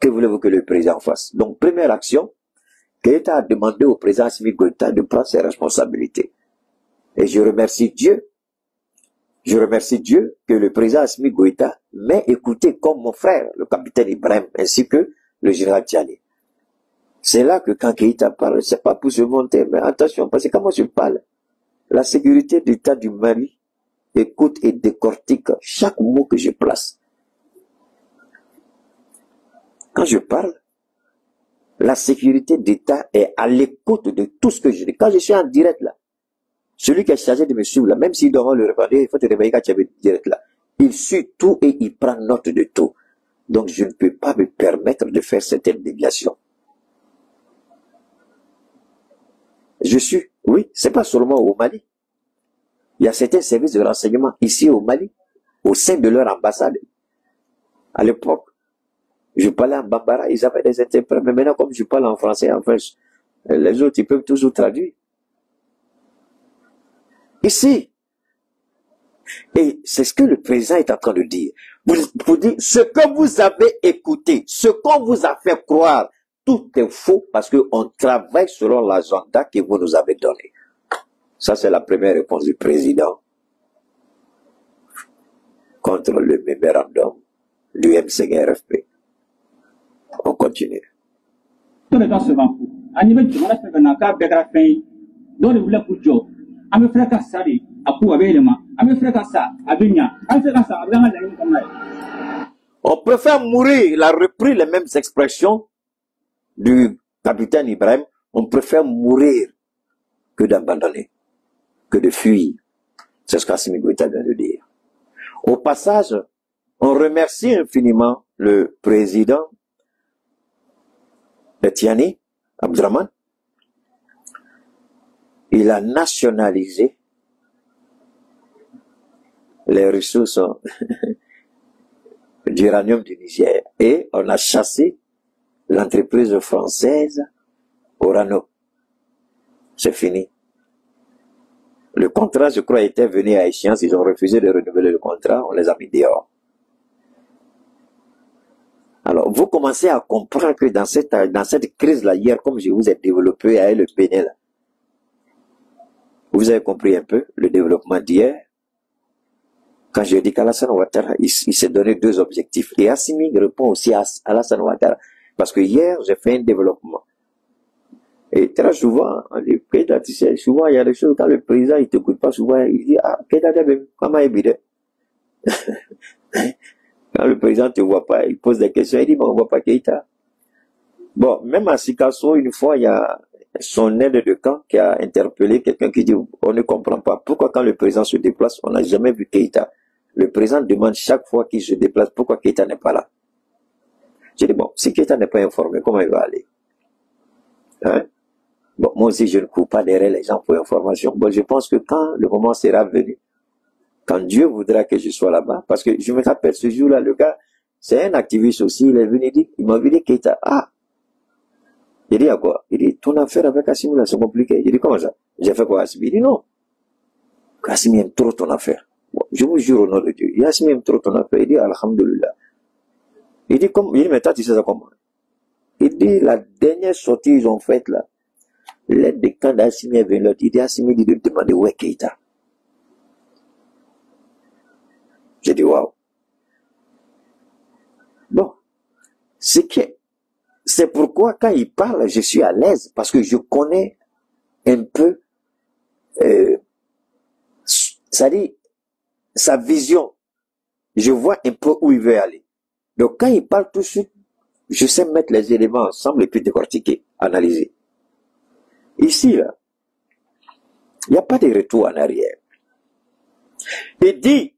que voulez-vous que le président fasse? Donc, première action, Keïta a demandé au président Assimi Goïta de prendre ses responsabilités. Et je remercie Dieu que le président Assimi Goïta m'ait écouté comme mon frère, le capitaine Ibrahim, ainsi que le général Tchani. C'est là que quand Keïta parle, c'est pas pour se monter, mais attention, parce que quand moi je parle, la sécurité d'État du Mali écoute et décortique chaque mot que je place. Quand je parle, la sécurité d'État est à l'écoute de tout ce que je dis. Quand je suis en direct là, celui qui est chargé de me suivre là, même s'il doit le répondre, il faut te réveiller quand tu es direct là. Il suit tout et il prend note de tout. Donc je ne peux pas me permettre de faire certaines déviations. Oui, c'est pas seulement au Mali. Il y a certains services de renseignement ici au Mali, au sein de leur ambassade. À l'époque, je parlais en Bambara, ils avaient des interprètes, mais maintenant comme je parle en français, en fait, les autres, ils peuvent toujours traduire. Ici. Et c'est ce que le président est en train de dire. Vous dites, ce que vous avez écouté, ce qu'on vous a fait croire, tout est faux parce qu'on travaille selon l'agenda que vous nous avez donné. Ça, c'est la première réponse du président contre le mémorandum du MCRFP. On continue. On préfère mourir, il a repris les mêmes expressions du capitaine Ibrahim, on préfère mourir que d'abandonner, que de fuir. C'est ce qu'Assimi Goïta vient de dire. Au passage, on remercie infiniment le président Tchani, Abdraman. Il a nationalisé les ressources d'uranium du Niger et on a chassé l'entreprise française Orano. C'est fini. Le contrat, je crois, était venu à échéance. Ils ont refusé de renouveler le contrat. On les a mis dehors. Alors, vous commencez à comprendre que dans cette crise-là, hier, comme je vous ai développé avec le Bénin, là, vous avez compris un peu le développement d'hier. Quand je dis qu'Alassane Ouattara, il s'est donné 2 objectifs. Et Assimi répond aussi à Alassane Ouattara. Parce que hier, j'ai fait un développement. Et très souvent, on dit, souvent, il y a des choses, quand le président, il ne t'écoute pas, souvent, il dit, ah, comment est bidé? Quand le président ne te voit pas, il pose des questions, il dit, mais on ne voit pas Keïta. Bon, même à Sikasso, une fois, il y a son aide de camp qui a interpellé quelqu'un qui dit, on ne comprend pas. Pourquoi quand le président se déplace, on n'a jamais vu Keïta? Le président demande chaque fois qu'il se déplace, pourquoi Keïta n'est pas là? J'ai dit, bon, si Keïta n'est pas informé, comment il va aller? Hein? Bon, moi aussi, je ne cours pas derrière les gens pour information. Bon, je pense que quand le moment sera venu, quand Dieu voudra que je sois là-bas, parce que je me rappelle ce jour-là, le gars, c'est un activiste aussi, il est venu dire, il m'a vu dire Keïta, ah! Il dit à quoi? Il dit, ton affaire avec Assimi là, c'est compliqué. Il dit, comment ça? J'ai fait quoi, Assimi? Il dit, non. Assimi aime trop ton affaire. Bon, je vous jure au nom de Dieu. Assimi aime trop ton affaire. Il dit, alhamdulillah. Il dit, mais toi, tu sais ça comment? Il dit, la dernière sortie ils ont faite là, l'aide de camp d'Assimi est venue, il dit, Assimi dit de demander où est Keïta. J'ai dit, waouh. C'est pourquoi quand il parle, je suis à l'aise, parce que je connais un peu, c'est-à-dire sa vision. Je vois un peu où il veut aller. Donc quand il parle tout de suite, je sais mettre les éléments ensemble et puis décortiquer, analyser. Ici, là, il n'y a pas de retour en arrière. Il dit,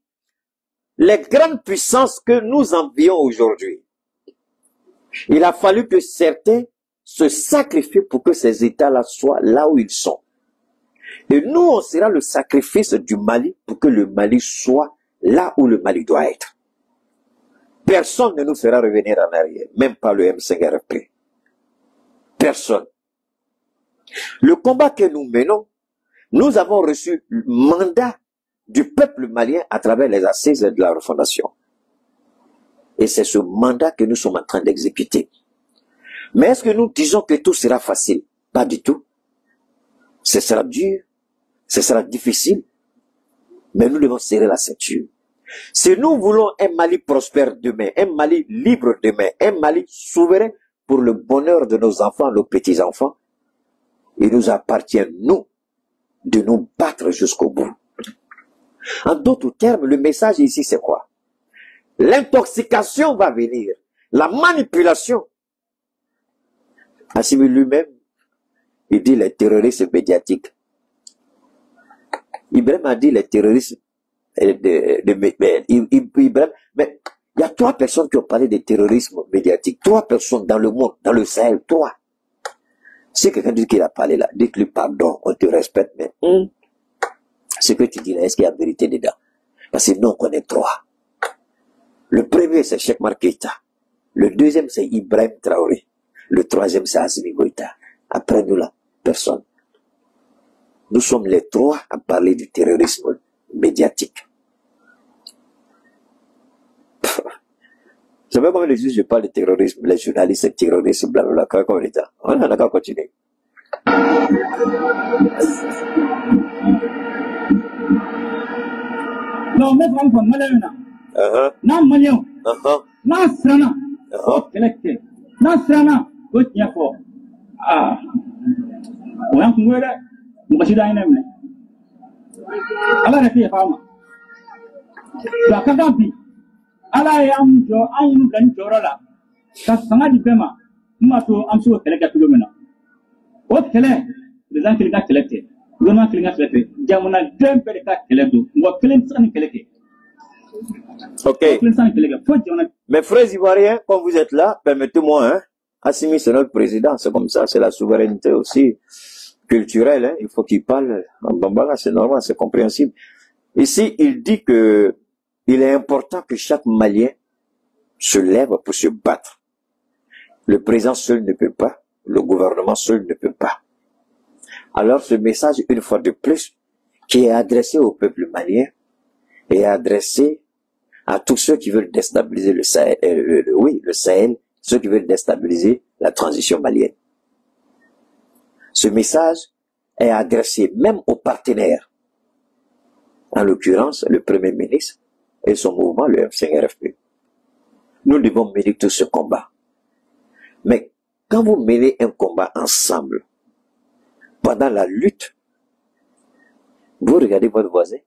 les grandes puissances que nous envions aujourd'hui, il a fallu que certains se sacrifient pour que ces États-là soient là où ils sont. Et nous, on sera le sacrifice du Mali pour que le Mali soit là où le Mali doit être. Personne ne nous fera revenir en arrière, même pas le M5RP. Personne. Le combat que nous menons, nous avons reçu le mandat du peuple malien à travers les assises de la refondation. Et c'est ce mandat que nous sommes en train d'exécuter. Mais est-ce que nous disons que tout sera facile? Pas du tout. Ce sera dur, ce sera difficile, mais nous devons serrer la ceinture. Si nous voulons un Mali prospère demain, un Mali libre demain, un Mali souverain pour le bonheur de nos enfants, nos petits-enfants, il nous appartient, nous, de nous battre jusqu'au bout. En d'autres termes, le message ici, c'est quoi? L'intoxication va venir, la manipulation. Assimi lui-même, il dit les terroristes médiatiques. Ibrahim a dit les terroristes Ibrahim, mais il y a 3 personnes qui ont parlé de terrorisme médiatique. 3 personnes dans le monde, dans le Sahel, 3. Si quelqu'un dit qu'il a parlé là, dites-lui pardon, on te respecte, mais ce que tu dis là, est-ce qu'il y a vérité dedans? Parce que nous, on connaît 3. Le premier, c'est Cheikh Markeita. Le deuxième, c'est Ibrahim Traoré. Le troisième, c'est Assimi Goïta. Après nous, là, personne. Nous sommes les 3 à parler du terrorisme médiatique. Je sais pas comment les juges parlent de terrorisme, les journalistes terroristes, blablabla, comment on est là. On a qu'à continuer. Non, mais on va malheur. Non, malheur. Non, strana. Oh, collecté. Non, strana. Oh, tiens, fort. Ah. On a couru là. On va se donner un même. Alors, la fille est pas mal. La Kagabi. Ala yam jo an gan jorola ka sanga di bema mato am so kele ka tulo mena o kele les gens qui ga kele te gouvernement qui ga kele te jamuna dembe ka kele do ngo kele san kele ke OK. Mes frères ivoiriens, quand vous êtes là, permettez-moi, hein, Assimi, c'est notre président, c'est comme ça, c'est la souveraineté aussi culturelle, hein, il faut qu'il parle en bambara, c'est normal, c'est compréhensible. Ici, il dit que il est important que chaque Malien se lève pour se battre. Le président seul ne peut pas, le gouvernement seul ne peut pas. Alors ce message, une fois de plus, qui est adressé au peuple malien, est adressé à tous ceux qui veulent déstabiliser le Sahel, le Sahel, ceux qui veulent déstabiliser la transition malienne. Ce message est adressé même aux partenaires, en l'occurrence le Premier ministre et son mouvement, le M5RFP. Nous devons mener tout ce combat. Mais quand vous menez un combat ensemble, pendant la lutte, vous regardez votre voisin.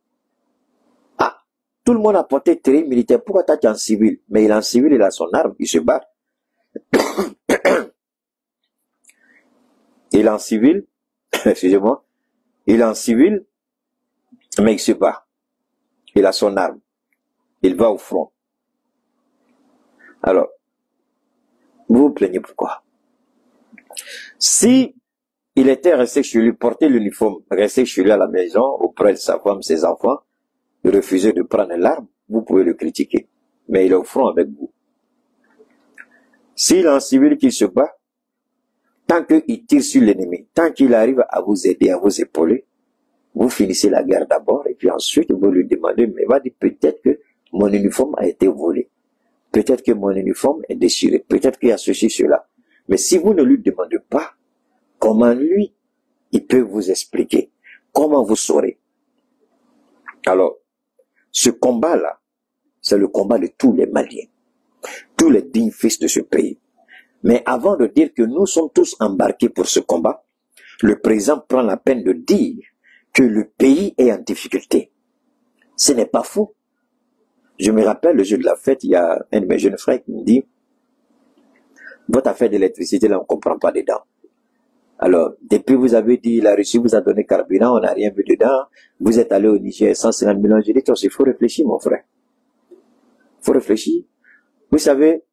Ah, tout le monde a porté terrain militaire. Pourquoi toi tu es en civil? Mais il est en civil, il a son arme, il se bat. Il est en civil, excusez-moi, il est en civil, mais il se bat. Il a son arme. Il va au front. Alors, vous vous plaignez pourquoi? Si il était resté chez lui, porter l'uniforme, resté chez lui à la maison, auprès de sa femme, ses enfants, il refusait de prendre l'arme, vous pouvez le critiquer. Mais il est au front avec vous. S'il est en civil qui se bat, tant qu'il tire sur l'ennemi, tant qu'il arrive à vous aider, à vous épauler, vous finissez la guerre d'abord, et puis ensuite vous lui demandez, mais il va dire peut-être que mon uniforme a été volé. Peut-être que mon uniforme est déchiré. Peut-être qu'il y a ceci, cela. Mais si vous ne lui demandez pas, comment lui, il peut vous expliquer? Comment vous saurez? Alors, ce combat-là, c'est le combat de tous les Maliens. Tous les dignes fils de ce pays. Mais avant de dire que nous sommes tous embarqués pour ce combat, le président prend la peine de dire que le pays est en difficulté. Ce n'est pas faux. Je me rappelle le jour de la fête, il y a un de mes jeunes frères qui me dit « Votre affaire d'électricité, là, on ne comprend pas dedans. Alors, depuis vous avez dit, la Russie vous a donné carburant, on n'a rien vu dedans. Vous êtes allé au Niger, 150 millions. J'ai dit, il faut réfléchir, mon frère. Il faut réfléchir. Vous savez,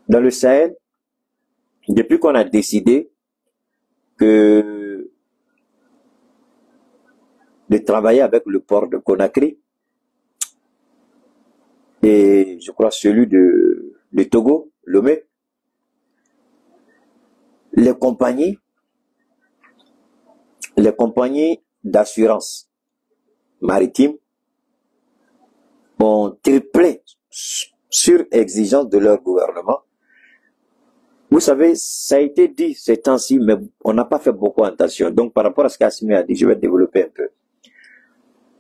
dans le Sahel, depuis qu'on a décidé de travailler avec le port de Conakry, et je crois celui de Togo, Lomé, les compagnies d'assurance maritime ont triplé sur exigence de leur gouvernement. Vous savez, ça a été dit ces temps-ci, mais on n'a pas fait beaucoup attention. Donc, par rapport à ce qu'Assimi a dit, je vais développer un peu.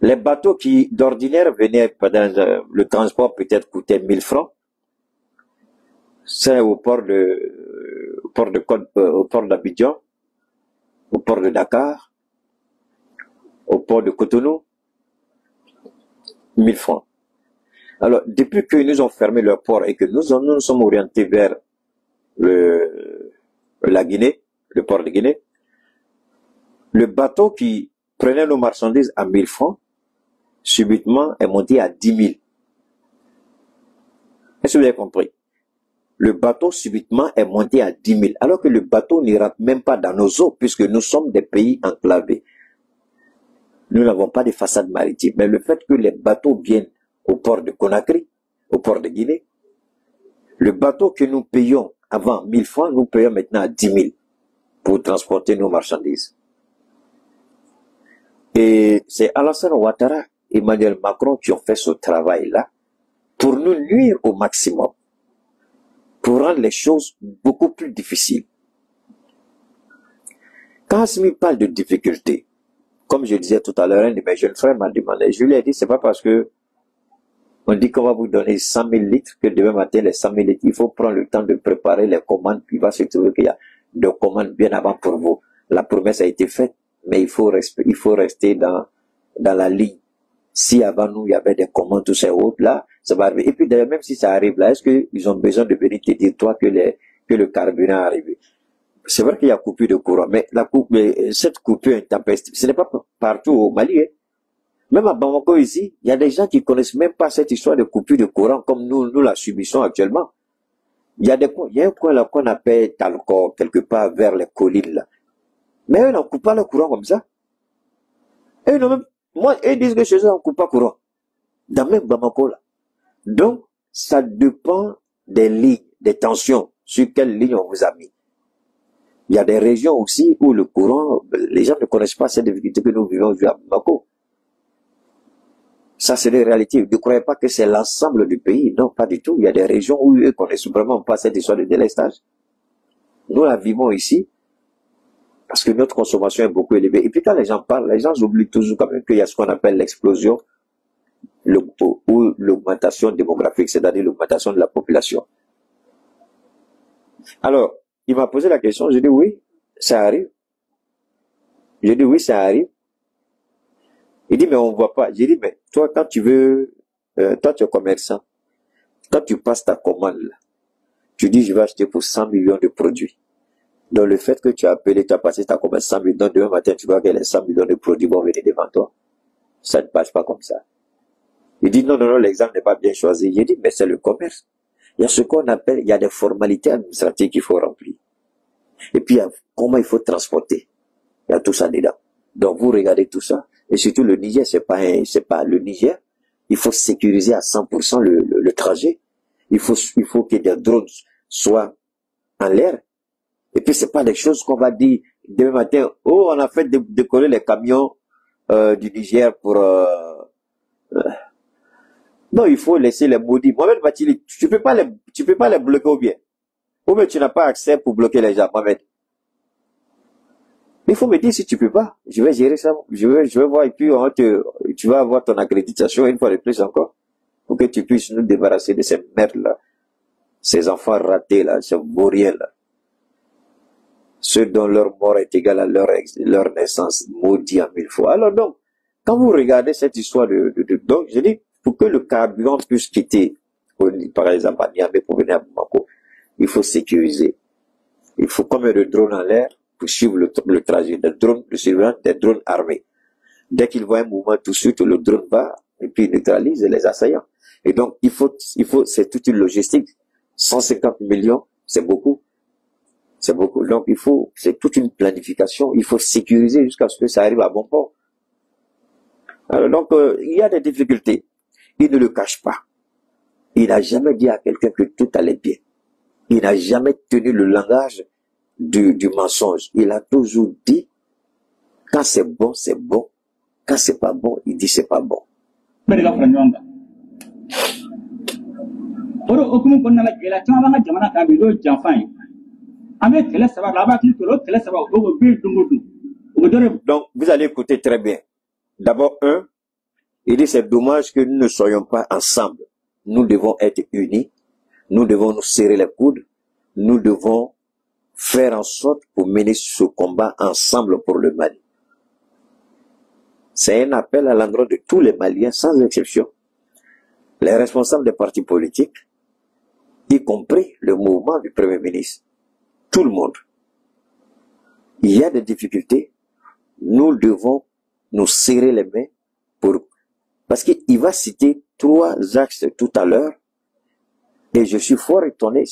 Les bateaux qui, d'ordinaire, venaient pendant le transport peut-être coûtaient 1000 francs. C'est au port d'Abidjan, au port de Dakar, au port de Cotonou, 1000 francs. Alors, depuis qu'ils nous ont fermé leur port et que nous nous sommes orientés vers la Guinée, le port de Guinée, le bateau qui prenait nos marchandises à 1000 francs, subitement est monté à 10 000. Est-ce que vous avez compris? Le bateau subitement est monté à 10 000, alors que le bateau n'ira même pas dans nos eaux, puisque nous sommes des pays enclavés. Nous n'avons pas de façade maritime. Mais le fait que les bateaux viennent au port de Conakry, au port de Guinée, le bateau que nous payons avant 1000 francs, nous payons maintenant à 10 000 pour transporter nos marchandises. Et c'est Alassane Ouattara, Emmanuel Macron qui ont fait ce travail-là pour nous nuire au maximum, pour rendre les choses beaucoup plus difficiles. Quand Assimi parle de difficultés, comme je disais tout à l'heure, un de mes jeunes frères m'a demandé, je lui ai dit, c'est pas parce que on dit qu'on va vous donner 100 000 litres que demain matin, les 100 000 litres, il faut prendre le temps de préparer les commandes, puis il va se trouver qu'il y a des commandes bien avant pour vous. La promesse a été faite, mais il faut rester dans la ligne. Si avant nous, il y avait des commandes, tous ces autres là, ça va arriver. Et puis d'ailleurs, même si ça arrive là, est-ce qu'ils ont besoin de venir te dire, toi, que le carburant est arrivé? C'est vrai qu'il y a coupure de courant, mais cette coupure intempestive, ce n'est pas partout au Mali, hein. Même à Bamako ici, il y a des gens qui connaissent même pas cette histoire de coupure de courant comme nous la subissons actuellement. Il y a un coin là qu'on appelle Talcor, quelque part vers les collines là. Mais eux n'en coupent pas le courant comme ça. Eux ils disent que chez eux on coupe pas courant. Dans même Bamako là. Donc, ça dépend des lignes, des tensions, sur quelle ligne on vous a mis. Il y a des régions aussi où le courant, les gens ne connaissent pas cette difficulté que nous vivons à Bamako. Ça, c'est des réalités. Ne croyez pas que c'est l'ensemble du pays. Non, pas du tout. Il y a des régions où eux connaissent vraiment pas cette histoire de délestage. Nous la vivons ici parce que notre consommation est beaucoup élevée. Et puis quand les gens parlent, les gens oublient toujours quand même qu'il y a ce qu'on appelle l'explosion ou l'augmentation démographique, c'est-à-dire l'augmentation de la population. Alors, il m'a posé la question, j'ai dit oui, ça arrive. J'ai dit oui, ça arrive. Il dit, mais on ne voit pas. J'ai dit, mais toi, quand tu veux, toi, tu es commerçant. Quand tu passes ta commande, là, tu dis, je vais acheter pour 100 millions de produits. Donc, le fait que tu as appelé, tu as passé ta commande 100 millions, demain matin, tu vois que les 100 millions de produits vont venir devant toi. Ça ne passe pas comme ça. Il dit, non, l'exemple n'est pas bien choisi. J'ai dit, mais c'est le commerce. Il y a ce qu'on appelle, il y a des formalités administratives qu'il faut remplir. Et puis, il y a comment il faut transporter. Il y a tout ça dedans. Donc, vous regardez tout ça. Et surtout, le Niger, c'est pas le Niger. Il faut sécuriser à 100% le trajet. Il faut que des drones soient en l'air. Et puis, c'est pas des choses qu'on va dire demain matin, oh, on a fait décoller les camions, du Niger pour, non, il faut laisser les maudits. Mohamed Batili, tu peux pas les bloquer ou bien. Ou bien tu n'as pas accès pour bloquer les gens, Mohamed. Il faut me dire si tu peux pas. Je vais gérer ça. Je vais voir et puis tu vas avoir ton accréditation une fois de plus encore. pour que tu puisses nous débarrasser de ces merdes-là, ces enfants ratés là, ces vauriens-là, ceux dont leur mort est égale à leur naissance, maudits à 1000 fois. Alors donc, quand vous regardez cette histoire donc je dis, pour que le carburant puisse quitter, par exemple à Niamey pour venir à Bamako, il faut sécuriser. Il faut combien de drones en l'air pour suivre le trajet des drones, le surveillance des drones armés. Dès qu'il voit un mouvement, tout de suite, le drone va et puis il neutralise les assaillants. Et donc, c'est toute une logistique. 150 millions, c'est beaucoup. C'est beaucoup. Donc, c'est toute une planification. Il faut sécuriser jusqu'à ce que ça arrive à bon port. Alors, donc, il y a des difficultés. Il ne le cache pas. Il n'a jamais dit à quelqu'un que tout allait bien. Il n'a jamais tenu le langage du mensonge. Il a toujours dit, quand c'est bon, c'est bon. Quand c'est pas bon, il dit c'est pas bon. Donc, vous allez écouter très bien. D'abord, il dit c'est dommage que nous ne soyons pas ensemble. Nous devons être unis. Nous devons nous serrer les coudes. Nous devons faire en sorte pour mener ce combat ensemble pour le Mali. C'est un appel à l'endroit de tous les Maliens, sans exception. Les responsables des partis politiques, y compris le mouvement du Premier ministre. Tout le monde. Il y a des difficultés. Nous devons nous serrer les mains parce qu'il va citer 3 axes tout à l'heure. Et je suis fort étonné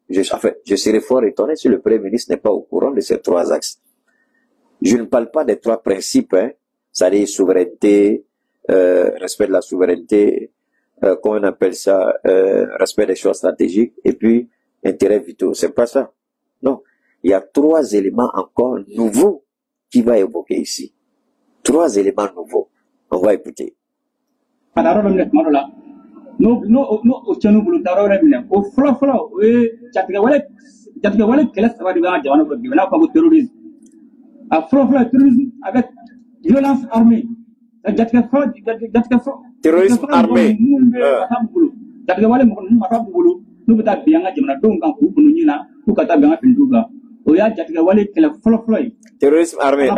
je serai fort étonné si le Premier ministre n'est pas au courant de ces 3 axes. Je ne parle pas des 3 principes, c'est-à-dire souveraineté, respect de la souveraineté, comment on appelle ça, respect des choix stratégiques, et puis intérêts vitaux. C'est pas ça. Non. Il y a 3 éléments encore nouveaux qu'il va évoquer ici. 3 éléments nouveaux. On va écouter. Violence armée. Terrorisme armé. Terrorisme armé.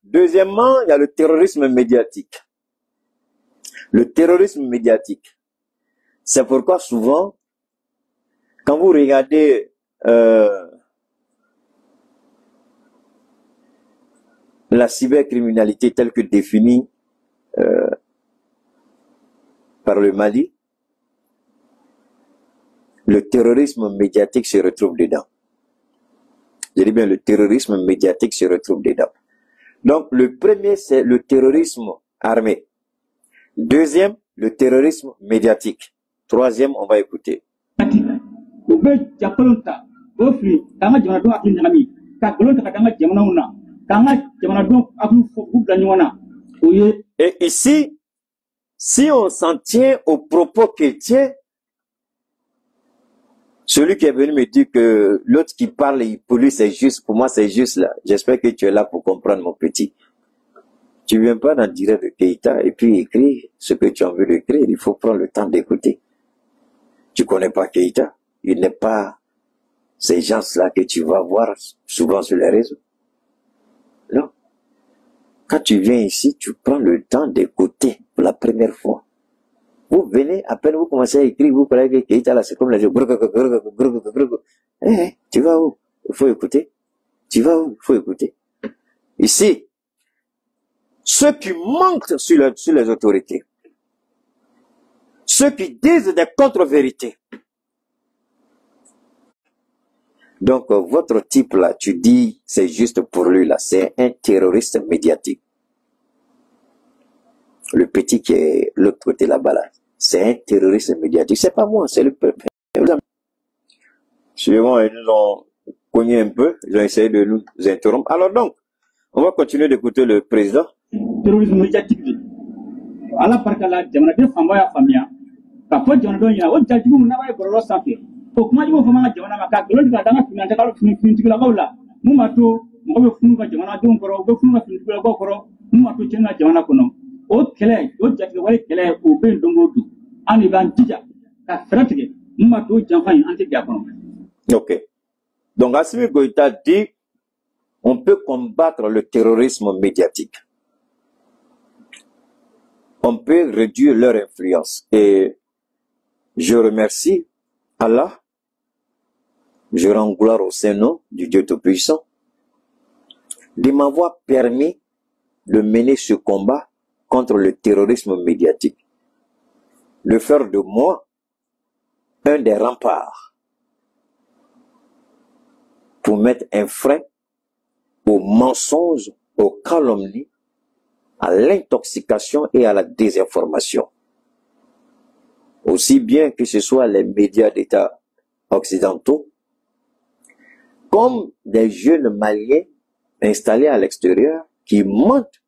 Deuxièmement, il y a le terrorisme médiatique. Le terrorisme médiatique. C'est pourquoi souvent, quand vous regardez la cybercriminalité telle que définie par le Mali, le terrorisme médiatique se retrouve dedans. Je dis bien, le terrorisme médiatique se retrouve dedans. Donc, le premier, c'est le terrorisme armé. Deuxième, le terrorisme médiatique. Troisième, on va écouter. Et ici, si on s'en tient aux propos qu'il tient, celui qui est venu me dire que l'autre qui parle, pour lui c'est juste, pour moi c'est juste là. J'espère que tu es là pour comprendre, mon petit. Tu viens pas d'en dire de Keïta et puis écrire ce que tu as envie d'écrire. Il faut prendre le temps d'écouter. Tu connais pas Keïta. Il n'est pas ces gens-là que tu vas voir souvent sur les réseaux. Non. Quand tu viens ici, tu prends le temps d'écouter pour la première fois. Vous venez, à peine vous commencez à écrire, vous croyez que Keïta là, c'est comme les gens. Tu vas où? Il faut écouter. Tu vas où? Il faut écouter. Ici, ceux qui mentent sur les autorités, ceux qui disent des contre-vérités. Donc, votre type là, tu dis, c'est juste pour lui là, c'est un terroriste médiatique. Le petit qui est l'autre côté là-bas là, c'est un terroriste médiatique. C'est pas moi, c'est le peuple. Suivant, ils nous ont cogné un peu, ils ont essayé de nous interrompre. Alors donc, on va continuer d'écouter le président. Terrorisme médiatique. À la parcala, j'aimerais bien famille. Parfois, j'en donne un autre judgment, on n'a pas eu pour l'autre santé. o kuma jibo fama jamana maka dole ka danga finance ka finance la gawla mu mato mo be funu ka jamana don koro be funu ka finance la koro mu mato cenga jamana kono o kele o jati wale kele o be dongo du ani ban tija ka stratégie mu mato jamfan anti dia kono. Ok. Donc Assimi Goïta dit on peut combattre le terrorisme médiatique. On peut réduire leur influence. Et je remercie Allah. Je rends gloire au Saint-Nom du Dieu Tout-Puissant de m'avoir permis de mener ce combat contre le terrorisme médiatique. De faire de moi un des remparts pour mettre un frein aux mensonges, aux calomnies, à l'intoxication et à la désinformation. Aussi bien que ce soit les médias d'État occidentaux, comme des jeunes Maliens installés à l'extérieur qui mentent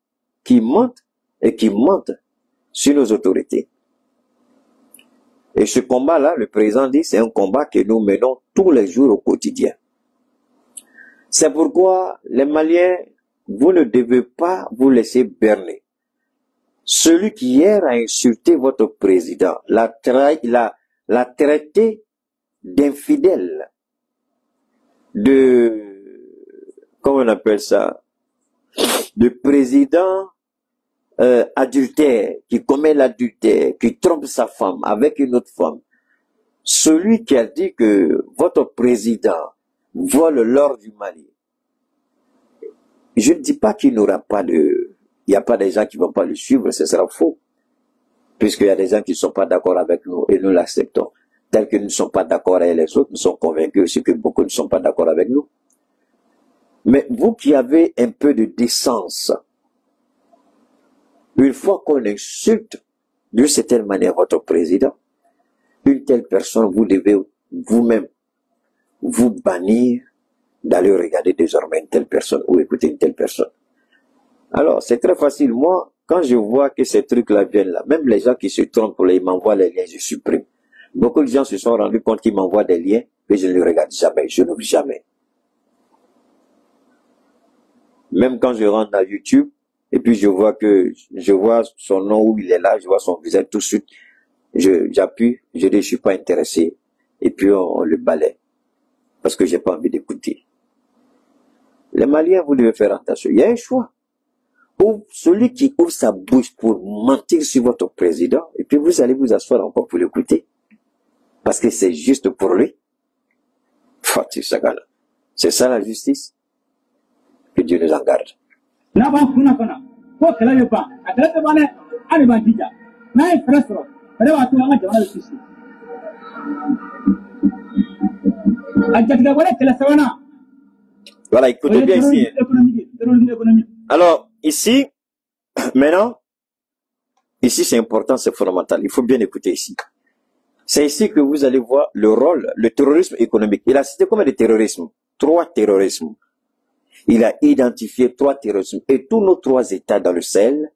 et qui mentent sur nos autorités. Et ce combat-là, le président dit, c'est un combat que nous menons tous les jours au quotidien. C'est pourquoi les Maliens, vous ne devez pas vous laisser berner. Celui qui hier a insulté votre président, l'a traité d'infidèle, comment on appelle ça, de président adultère, qui commet l'adultère, qui trompe sa femme avec une autre femme. Celui qui a dit que votre président vole l'or du Mali. Je ne dis pas qu'il n'aura pas il n'y a pas des gens qui ne vont pas le suivre, ce sera faux. Puisqu'il y a des gens qui ne sont pas d'accord avec nous et nous l'acceptons. Tels que nous ne sommes pas d'accord avec les autres, nous sommes convaincus aussi que beaucoup ne sont pas d'accord avec nous. Mais vous qui avez un peu de décence, une fois qu'on insulte d'une certaine manière votre président, une telle personne, vous devez vous-même vous bannir d'aller regarder désormais une telle personne ou écouter une telle personne. Alors, c'est très facile. Moi, quand je vois que ces trucs-là viennent là, même les gens qui se trompent, ils m'envoient les liens, je supprime. Beaucoup de gens se sont rendus compte qu'ils m'envoient des liens, mais je ne les regarde jamais, je n'oublie jamais. Même quand je rentre dans YouTube, et puis je vois son nom où il est là, je vois son visage tout de suite, j'appuie, je dis je suis pas intéressé, et puis on le balaie, parce que j'ai pas envie d'écouter. Les Maliens, vous devez faire attention. Il y a un choix. Ou celui qui ouvre sa bouche pour mentir sur votre président, et puis vous allez vous asseoir encore pour l'écouter. Parce que c'est juste pour lui. C'est ça la justice. Que Dieu nous en garde. Voilà, écoutez bien ici. Alors, ici, maintenant, ici c'est important, c'est fondamental. Il faut bien écouter ici. C'est ici que vous allez voir le rôle, le terrorisme économique. Il a cité combien de terrorismes? 3 terrorismes. Il a identifié 3 terrorismes. Et tous nos 3 États dans le Sahel,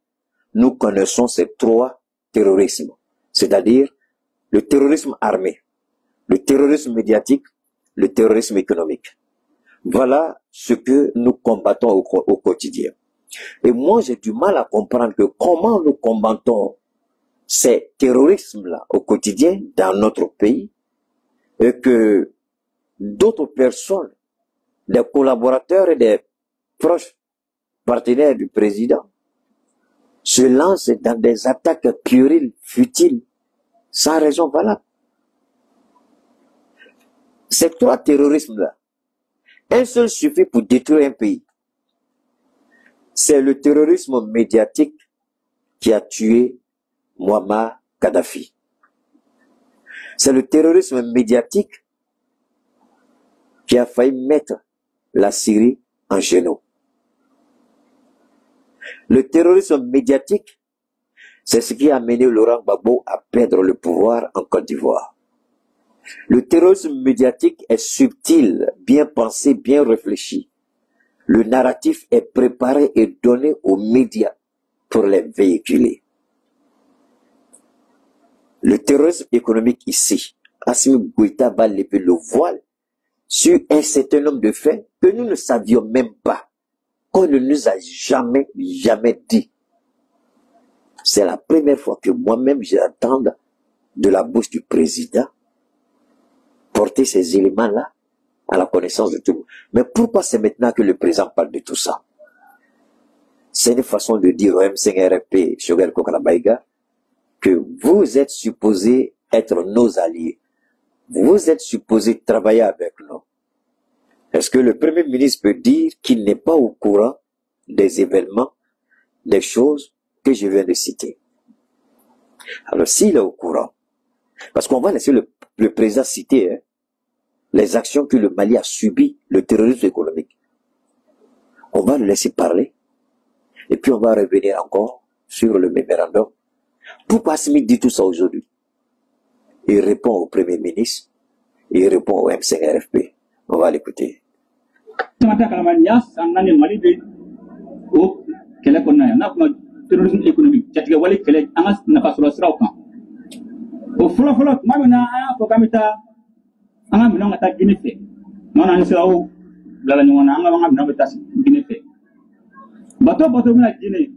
nous connaissons ces 3 terrorismes. C'est-à-dire le terrorisme armé, le terrorisme médiatique, le terrorisme économique. Voilà ce que nous combattons au quotidien. Et moi, j'ai du mal à comprendre que comment nous combattons ces terrorismes-là au quotidien dans notre pays et que d'autres personnes, des collaborateurs et des proches partenaires du président se lancent dans des attaques puériles, futiles, sans raison valable. Ces 3 terrorismes-là, un seul suffit pour détruire un pays. C'est le terrorisme médiatique qui a tué Muammar Kadhafi. C'est le terrorisme médiatique qui a failli mettre la Syrie en genoux. Le terrorisme médiatique, c'est ce qui a amené Laurent Gbagbo à perdre le pouvoir en Côte d'Ivoire. Le terrorisme médiatique est subtil, bien pensé, bien réfléchi. Le narratif est préparé et donné aux médias pour les véhiculer. Le terrorisme économique ici, Assimi Goïta va lever le voile sur un certain nombre de faits que nous ne savions même pas, qu'on ne nous a jamais dit. C'est la première fois que moi-même j'entends de la bouche du président porter ces éléments-là à la connaissance de tout le monde. Mais pourquoi c'est maintenant que le président parle de tout ça? C'est une façon de dire au M5RFP, Choguel Kokarabaïga, que vous êtes supposés être nos alliés. Vous êtes supposés travailler avec nous. Est-ce que le Premier ministre peut dire qu'il n'est pas au courant des événements, des choses que je viens de citer? Alors, s'il est au courant, parce qu'on va laisser le président citer, hein, les actions que le Mali a subies, le terrorisme économique. On va le laisser parler. Et puis on va revenir encore sur le mémorandum. Pourquoi Assimi dit tout ça aujourd'hui? Il répond au Premier ministre, il répond au M5RFP. On va l'écouter. Terrorisme économique, bato mina Guinée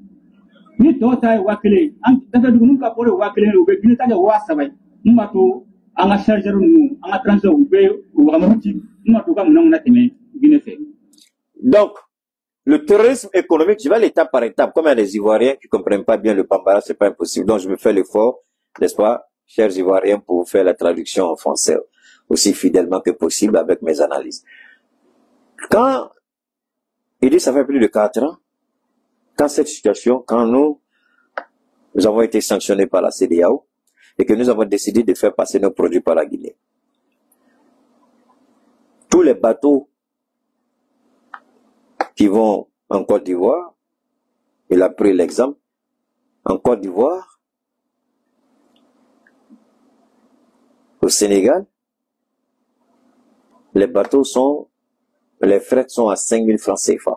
ni to tay wakile an dafa dugu nun ka pore wakile ube Guinée ta wa sabay mbato anga chargeur nu anga transfert ube ugamuti mbato ka munanga teme Guinée fait. Donc le terrorisme économique, je vais l'étape par étape, comme les Ivoiriens qui comprennent pas bien le Bambara, c'est pas impossible. Donc je me fais l'effort, n'est-ce pas, chers Ivoiriens, pour faire la traduction en français aussi fidèlement que possible avec mes analyses. Quand il dit ça fait plus de 4 ans, quand cette situation, quand nous avons été sanctionnés par la CEDEAO et que nous avons décidé de faire passer nos produits par la Guinée, tous les bateaux qui vont en Côte d'Ivoire, il a pris l'exemple, en Côte d'Ivoire, au Sénégal, les bateaux sont, les frais sont à 5 000 francs CFA.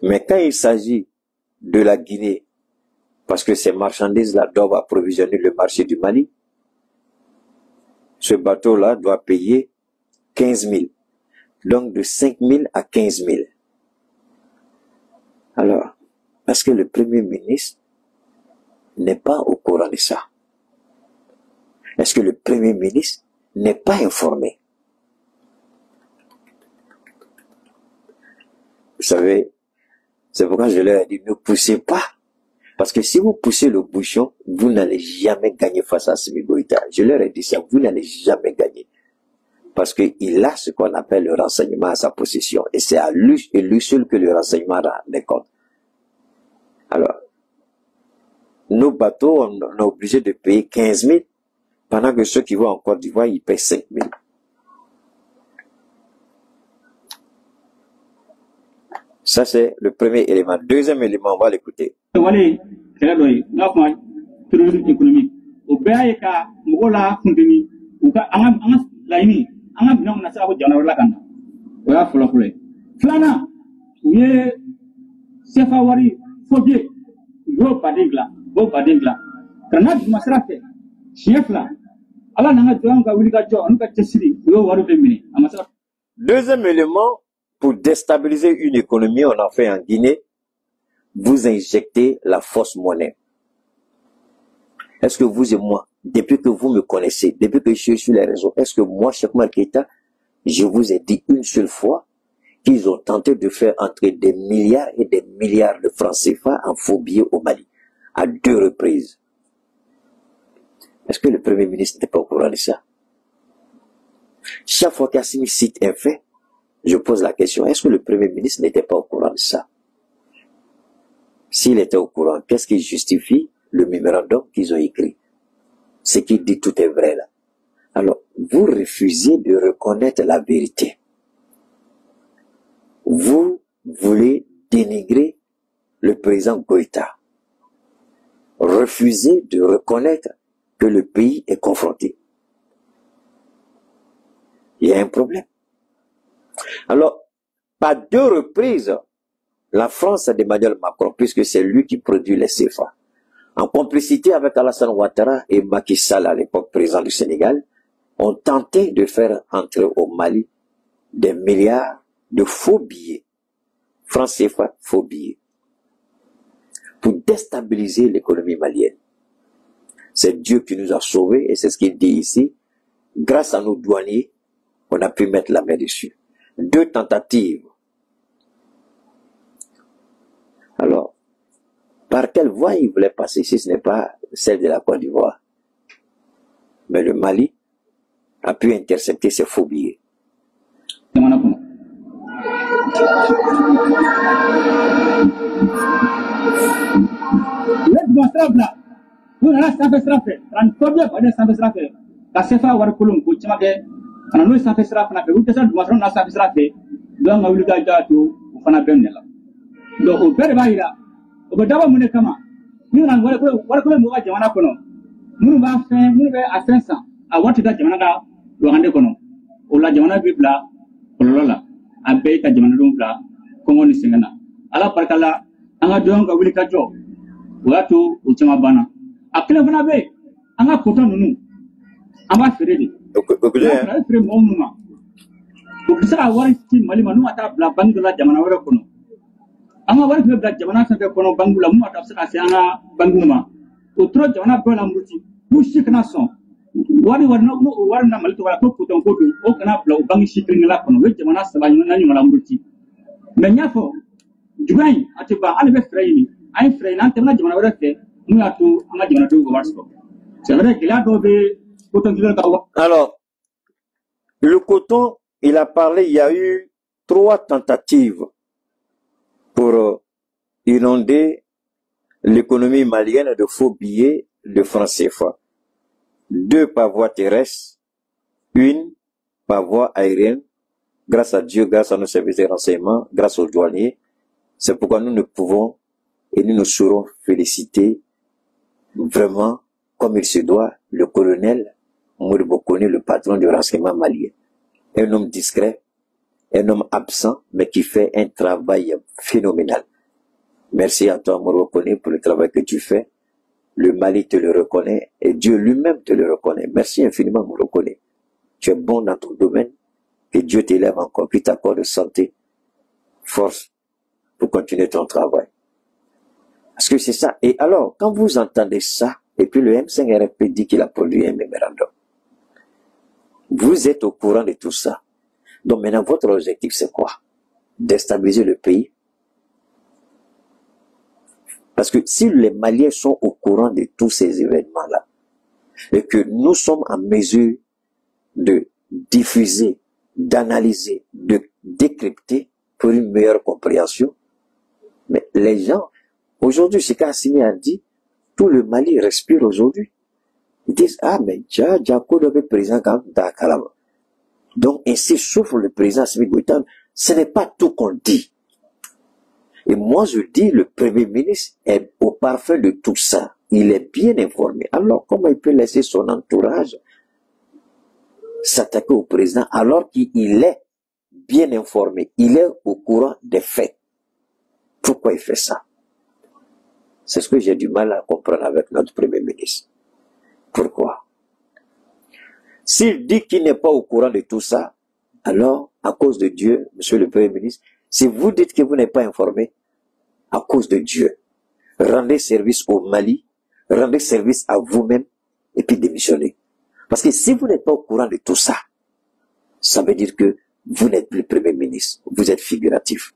Mais quand il s'agit de la Guinée, parce que ces marchandises-là doivent approvisionner le marché du Mali, ce bateau-là doit payer 15 000. Donc de 5 000 à 15 000. Alors, parce que le Premier ministre n'est pas au courant de ça? Est-ce que le Premier ministre n'est pas informé? Vous savez, c'est pourquoi je leur ai dit, ne poussez pas. Parce que si vous poussez le bouchon, vous n'allez jamais gagner face à Assimi Goïta. Je leur ai dit ça, vous n'allez jamais gagner. Parce qu'il a ce qu'on appelle le renseignement à sa possession. Et c'est à lui et lui seul que le renseignement rend les comptes. Alors, nos bateaux, on est obligé de payer 15 000, pendant que ceux qui vont en Côte d'Ivoire, ils paient 5 000. Ça, c'est le premier élément. Deuxième élément, on va l'écouter. Terrorisme économique. Au Béaïka, Mogola, Kundini, ou Angas, Laini, Angam, non, Nasa, Janarlakan. Voilà, Flopre. Flana, où est Sefawari, Fobier, Go Padingla, Granat Masrate, Chiefla, Allah Nanga Danga, Wilga Jo, Anka Tessiri, Go Warubemini, Amasa. Deuxième élément, pour déstabiliser une économie, on en fait en Guinée, vous injectez la fausse monnaie. Est-ce que vous et moi, depuis que vous me connaissez, depuis que je suis sur les réseaux, est-ce que moi, Cheikh Oumar Keïta, je vous ai dit une seule fois qu'ils ont tenté de faire entrer des milliards et des milliards de francs CFA en faux billets au Mali, à 2 reprises. Est-ce que le Premier ministre n'est pas au courant de ça? Chaque fois qu'Assimi cite un fait, je pose la question, est-ce que le Premier ministre n'était pas au courant de ça? S'il était au courant, qu'est-ce qui justifie le mémorandum qu'ils ont écrit? Ce qu'il dit, tout est vrai là. Alors, vous refusez de reconnaître la vérité. Vous voulez dénigrer le président Goïta. Refusez de reconnaître que le pays est confronté. Il y a un problème. Alors, par 2 reprises, la France d'Emmanuel Macron, puisque c'est lui qui produit les CFA, en complicité avec Alassane Ouattara et Macky Sall à l'époque président du Sénégal, ont tenté de faire entrer au Mali des milliards de faux billets, francs CFA, faux billets, pour déstabiliser l'économie malienne. C'est Dieu qui nous a sauvés, et c'est ce qu'il dit ici. Grâce à nos douaniers, on a pu mettre la main dessus. 2 tentatives. Alors, par quelle voie il voulait passer si ce n'est pas celle de la Côte d'Ivoire? Mais le Mali a pu intercepter ces faux billets. Alors, le coton, il a parlé, il y a eu 3 tentatives pour inonder l'économie malienne de faux billets de francs CFA. 2 par voie terrestre, 1 par voie aérienne. Grâce à Dieu, grâce à nos services de renseignement, grâce aux douaniers, c'est pourquoi nous ne pouvons et nous nous serons félicités vraiment comme il se doit, le colonel Modibo Kone, le patron du renseignement malien. Un homme discret, un homme absent, mais qui fait un travail phénoménal. Merci à toi, Modibo Kone, pour le travail que tu fais. Le Mali te le reconnaît et Dieu lui-même te le reconnaît. Merci infiniment, Modibo Kone. Tu es bon dans ton domaine. Que Dieu t'élève encore, qu'il t'accorde santé, force pour continuer ton travail. Parce que c'est ça. Et alors, quand vous entendez ça, et puis le M5RFP dit qu'il a produit un mémorandum, vous êtes au courant de tout ça. Donc maintenant, votre objectif, c'est quoi? Déstabiliser le pays. Parce que si les Maliens sont au courant de tous ces événements-là, et que nous sommes en mesure de diffuser, d'analyser, de décrypter pour une meilleure compréhension, mais les gens, aujourd'hui, ce qu'Assimi a dit, tout le Mali respire aujourd'hui. Ils disent, ah, mais Djako devait président Dakarama. Donc, ainsi souffre le président Assimi Goïta. Ce n'est pas tout qu'on dit. Et moi, je dis, le Premier ministre est au parfum de tout ça. Il est bien informé. Alors, comment il peut laisser son entourage s'attaquer au président alors qu'il est bien informé, il est au courant des faits? Pourquoi il fait ça? C'est ce que j'ai du mal à comprendre avec notre Premier ministre. Pourquoi? S'il dit qu'il n'est pas au courant de tout ça, alors, à cause de Dieu, Monsieur le Premier ministre, si vous dites que vous n'êtes pas informé, à cause de Dieu, rendez service au Mali, rendez service à vous-même, et puis démissionnez. Parce que si vous n'êtes pas au courant de tout ça, ça veut dire que vous n'êtes plus Premier ministre, vous êtes figuratif.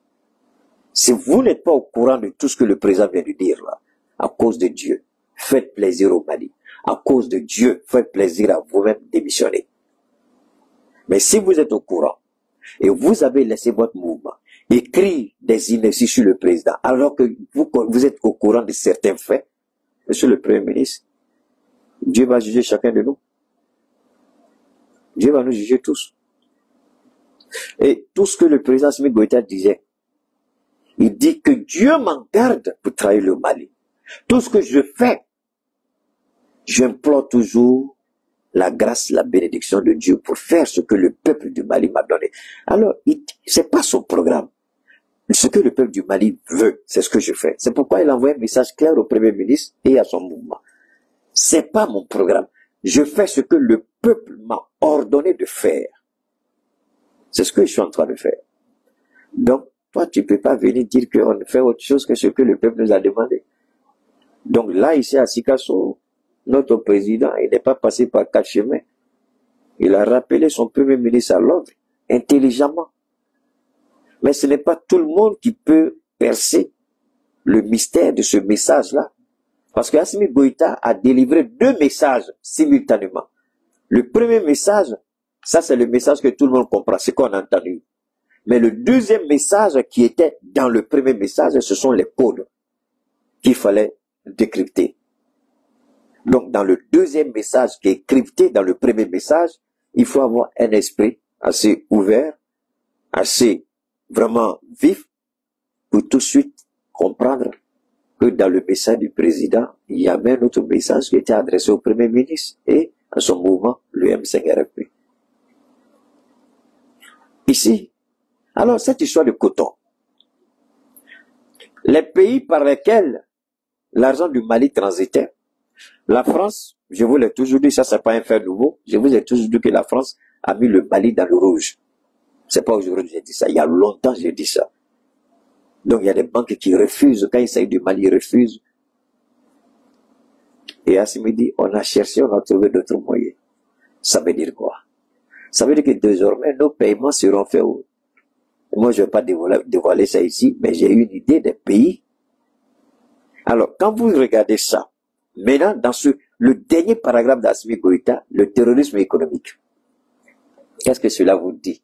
Si vous n'êtes pas au courant de tout ce que le président vient de dire là, à cause de Dieu, faites plaisir au Mali. À cause de Dieu, faites plaisir à vous-même, démissionnez. Mais si vous êtes au courant, et vous avez laissé votre mouvement écrire des inerties sur le président, alors que vous êtes au courant de certains faits, Monsieur le Premier ministre, Dieu va juger chacun de nous. Dieu va nous juger tous. Et tout ce que le président Assimi Goïta disait, il dit que Dieu m'en garde pour trahir le Mali. Tout ce que je fais, j'implore toujours la grâce, la bénédiction de Dieu pour faire ce que le peuple du Mali m'a donné. Alors, c'est pas son programme. Ce que le peuple du Mali veut, c'est ce que je fais. C'est pourquoi il envoie un message clair au Premier ministre et à son mouvement. C'est pas mon programme. je fais ce que le peuple m'a ordonné de faire. C'est ce que je suis en train de faire. Donc, toi, tu ne peux pas venir dire qu'on fait autre chose que ce que le peuple nous a demandé. Donc là, ici à Sikasso, notre président, il n'est pas passé par 4 chemins. Il a rappelé son premier ministre à l'ordre, intelligemment. Mais ce n'est pas tout le monde qui peut percer le mystère de ce message-là. Parce que Assimi Goïta a délivré 2 messages simultanément. Le premier message, ça c'est le message que tout le monde comprend, c'est qu'on a entendu. Mais le deuxième message qui était dans le premier message, ce sont les codes qu'il fallait décrypter. Donc dans le deuxième message qui est crypté dans le premier message, il faut avoir un esprit assez ouvert, assez vraiment vif, pour tout de suite comprendre que dans le message du président, il y avait un autre message qui était adressé au Premier ministre et à son mouvement, le M5RFP. Ici, alors cette histoire de coton, les pays par lesquels l'argent du Mali transitait, la France, je vous l'ai toujours dit, ça c'est pas un fait nouveau, je vous ai toujours dit que la France a mis le Mali dans le rouge. C'est pas aujourd'hui que j'ai dit ça, il y a longtemps j'ai dit ça. Donc il y a des banques qui refusent, quand il s'agit du Mali, ils refusent. Et Assimi dit, on a cherché, on a trouvé d'autres moyens. Ça veut dire quoi? Ça veut dire que désormais, nos paiements seront faits où? Moi, je ne vais pas dévoiler ça ici, mais j'ai une idée des pays. Alors, quand vous regardez ça, maintenant, dans le dernier paragraphe d'Assimi Goïta, le terrorisme économique, qu'est-ce que cela vous dit?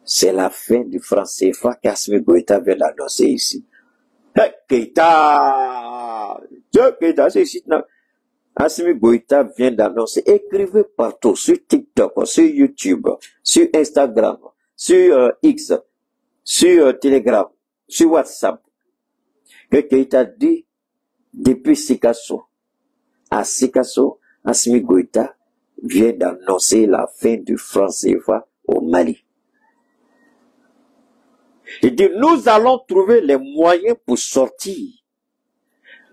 C'est la fin du franc CFA qu'Assimi Goïta vient d'annoncer ici. Hey, Keïta! Keïta, c'est ici. Assimi Goïta vient d'annoncer. Écrivez partout, sur TikTok, sur YouTube, sur Instagram, sur X, sur Telegram, sur WhatsApp. Que Keïta dit, depuis Sikasso, à Sikasso, Assimi Goïta vient d'annoncer la fin du franc CFA au Mali. Il dit, nous allons trouver les moyens pour sortir.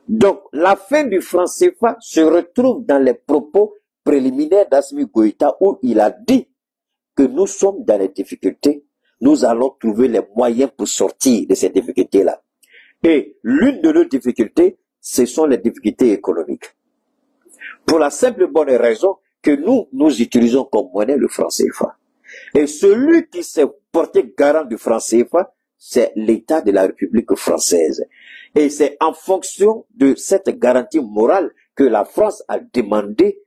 Donc, la fin du franc CFA se retrouve dans les propos préliminaires d'Assimi Goïta où il a dit que nous sommes dans les difficultés. Nous allons trouver les moyens pour sortir de ces difficultés-là. Et l'une de nos difficultés, ce sont les difficultés économiques. Pour la simple bonne raison que nous utilisons comme monnaie le franc CFA. Et celui qui s'est porté garant du franc CFA, c'est l'État de la République française. Et c'est en fonction de cette garantie morale que la France a demandé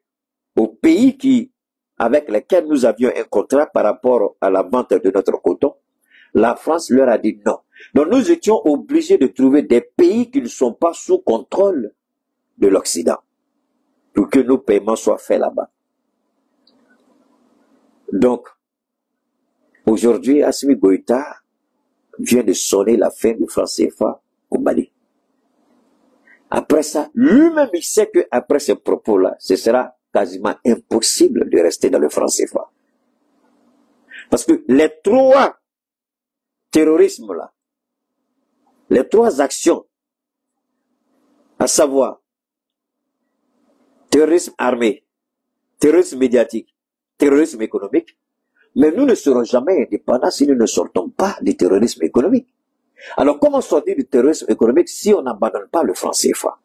aux pays avec lesquels nous avions un contrat par rapport à la vente de notre coton. La France leur a dit non. Donc nous étions obligés de trouver des pays qui ne sont pas sous contrôle de l'Occident pour que nos paiements soient faits là-bas. Donc, aujourd'hui, Assimi Goïta vient de sonner la fin du franc CFA au Mali. Après ça, lui-même, il sait qu'après ces propos-là, ce sera quasiment impossible de rester dans le franc CFA. Parce que les 3 terrorismes-là, les 3 actions, à savoir terrorisme armé, terrorisme médiatique, terrorisme économique, mais nous ne serons jamais indépendants si nous ne sortons pas du terrorisme économique. Alors, comment sortir du terrorisme économique si on n'abandonne pas le franc CFA?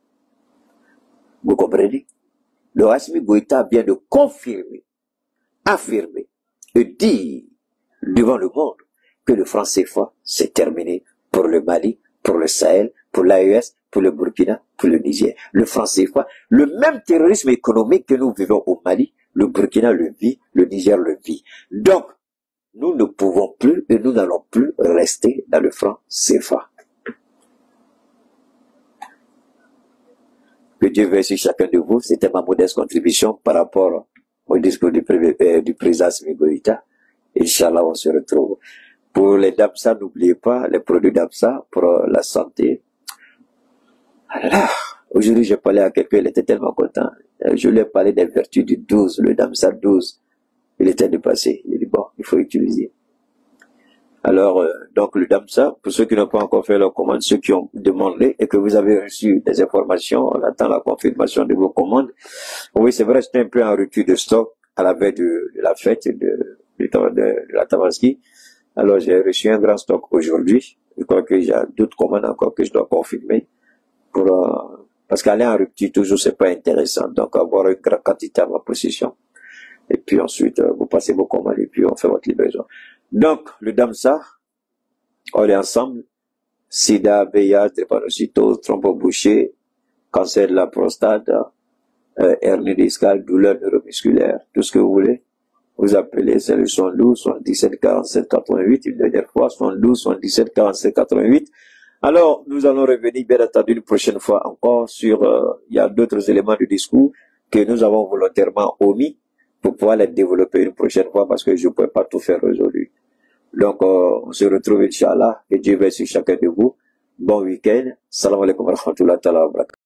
Vous comprenez? Le Assimi Goïta vient de confirmer, affirmer et dire devant le monde que le franc CFA, c'est terminé pour le Mali, pour le Sahel, pour l'AES, pour le Burkina, pour le Niger. Le franc CFA, le même terrorisme économique que nous vivons au Mali, le Burkina le vit, le Niger le vit. Donc, nous ne pouvons plus et nous n'allons plus rester dans le franc CFA. Que Dieu bénisse chacun de vous. C'était ma modeste contribution par rapport au discours du président Assimi Goïta. Inch'Allah, on se retrouve. Pour les DAPSA, n'oubliez pas les produits DAPSA pour la santé. Alors, aujourd'hui, j'ai parlé à quelqu'un, il était tellement content. Je lui ai parlé des vertus du 12, le DAPSA 12. Il était dépassé. Il dit, bon, il faut utiliser. Alors, donc le DAMSA, pour ceux qui n'ont pas encore fait leur commande, ceux qui ont demandé et que vous avez reçu des informations, on attend la confirmation de vos commandes. Oui, c'est vrai, c'était un peu un rupture de stock à la veille de la fête de la Tabaski. Alors, j'ai reçu un grand stock aujourd'hui. Je crois qu'il y a d'autres commandes encore que je dois confirmer parce qu'aller en rupture, toujours, c'est pas intéressant. Donc, avoir une grande quantité à ma possession. Et puis ensuite, vous passez vos commandes et puis on fait votre livraison. Donc, le DAMSA, on est ensemble. Sida, VIH, drépanocytose, thrombobouchée, cancer de la prostate, hernie discale, douleur neuromusculaire, tout ce que vous voulez. Vous appelez, c'est le 72, 77, 47, 88, une dernière fois, 72, 77, 47, 88. Alors, nous allons revenir, bien entendu, une prochaine fois encore sur, il y a d'autres éléments du discours que nous avons volontairement omis pour pouvoir les développer une prochaine fois parce que je ne peux pas tout faire aujourd'hui. Donc, on se retrouve, Inch'Allah, et Dieu veille sur chacun de vous. Bon week-end. Salam alaikum wa rahmatullahi wa barakatuh.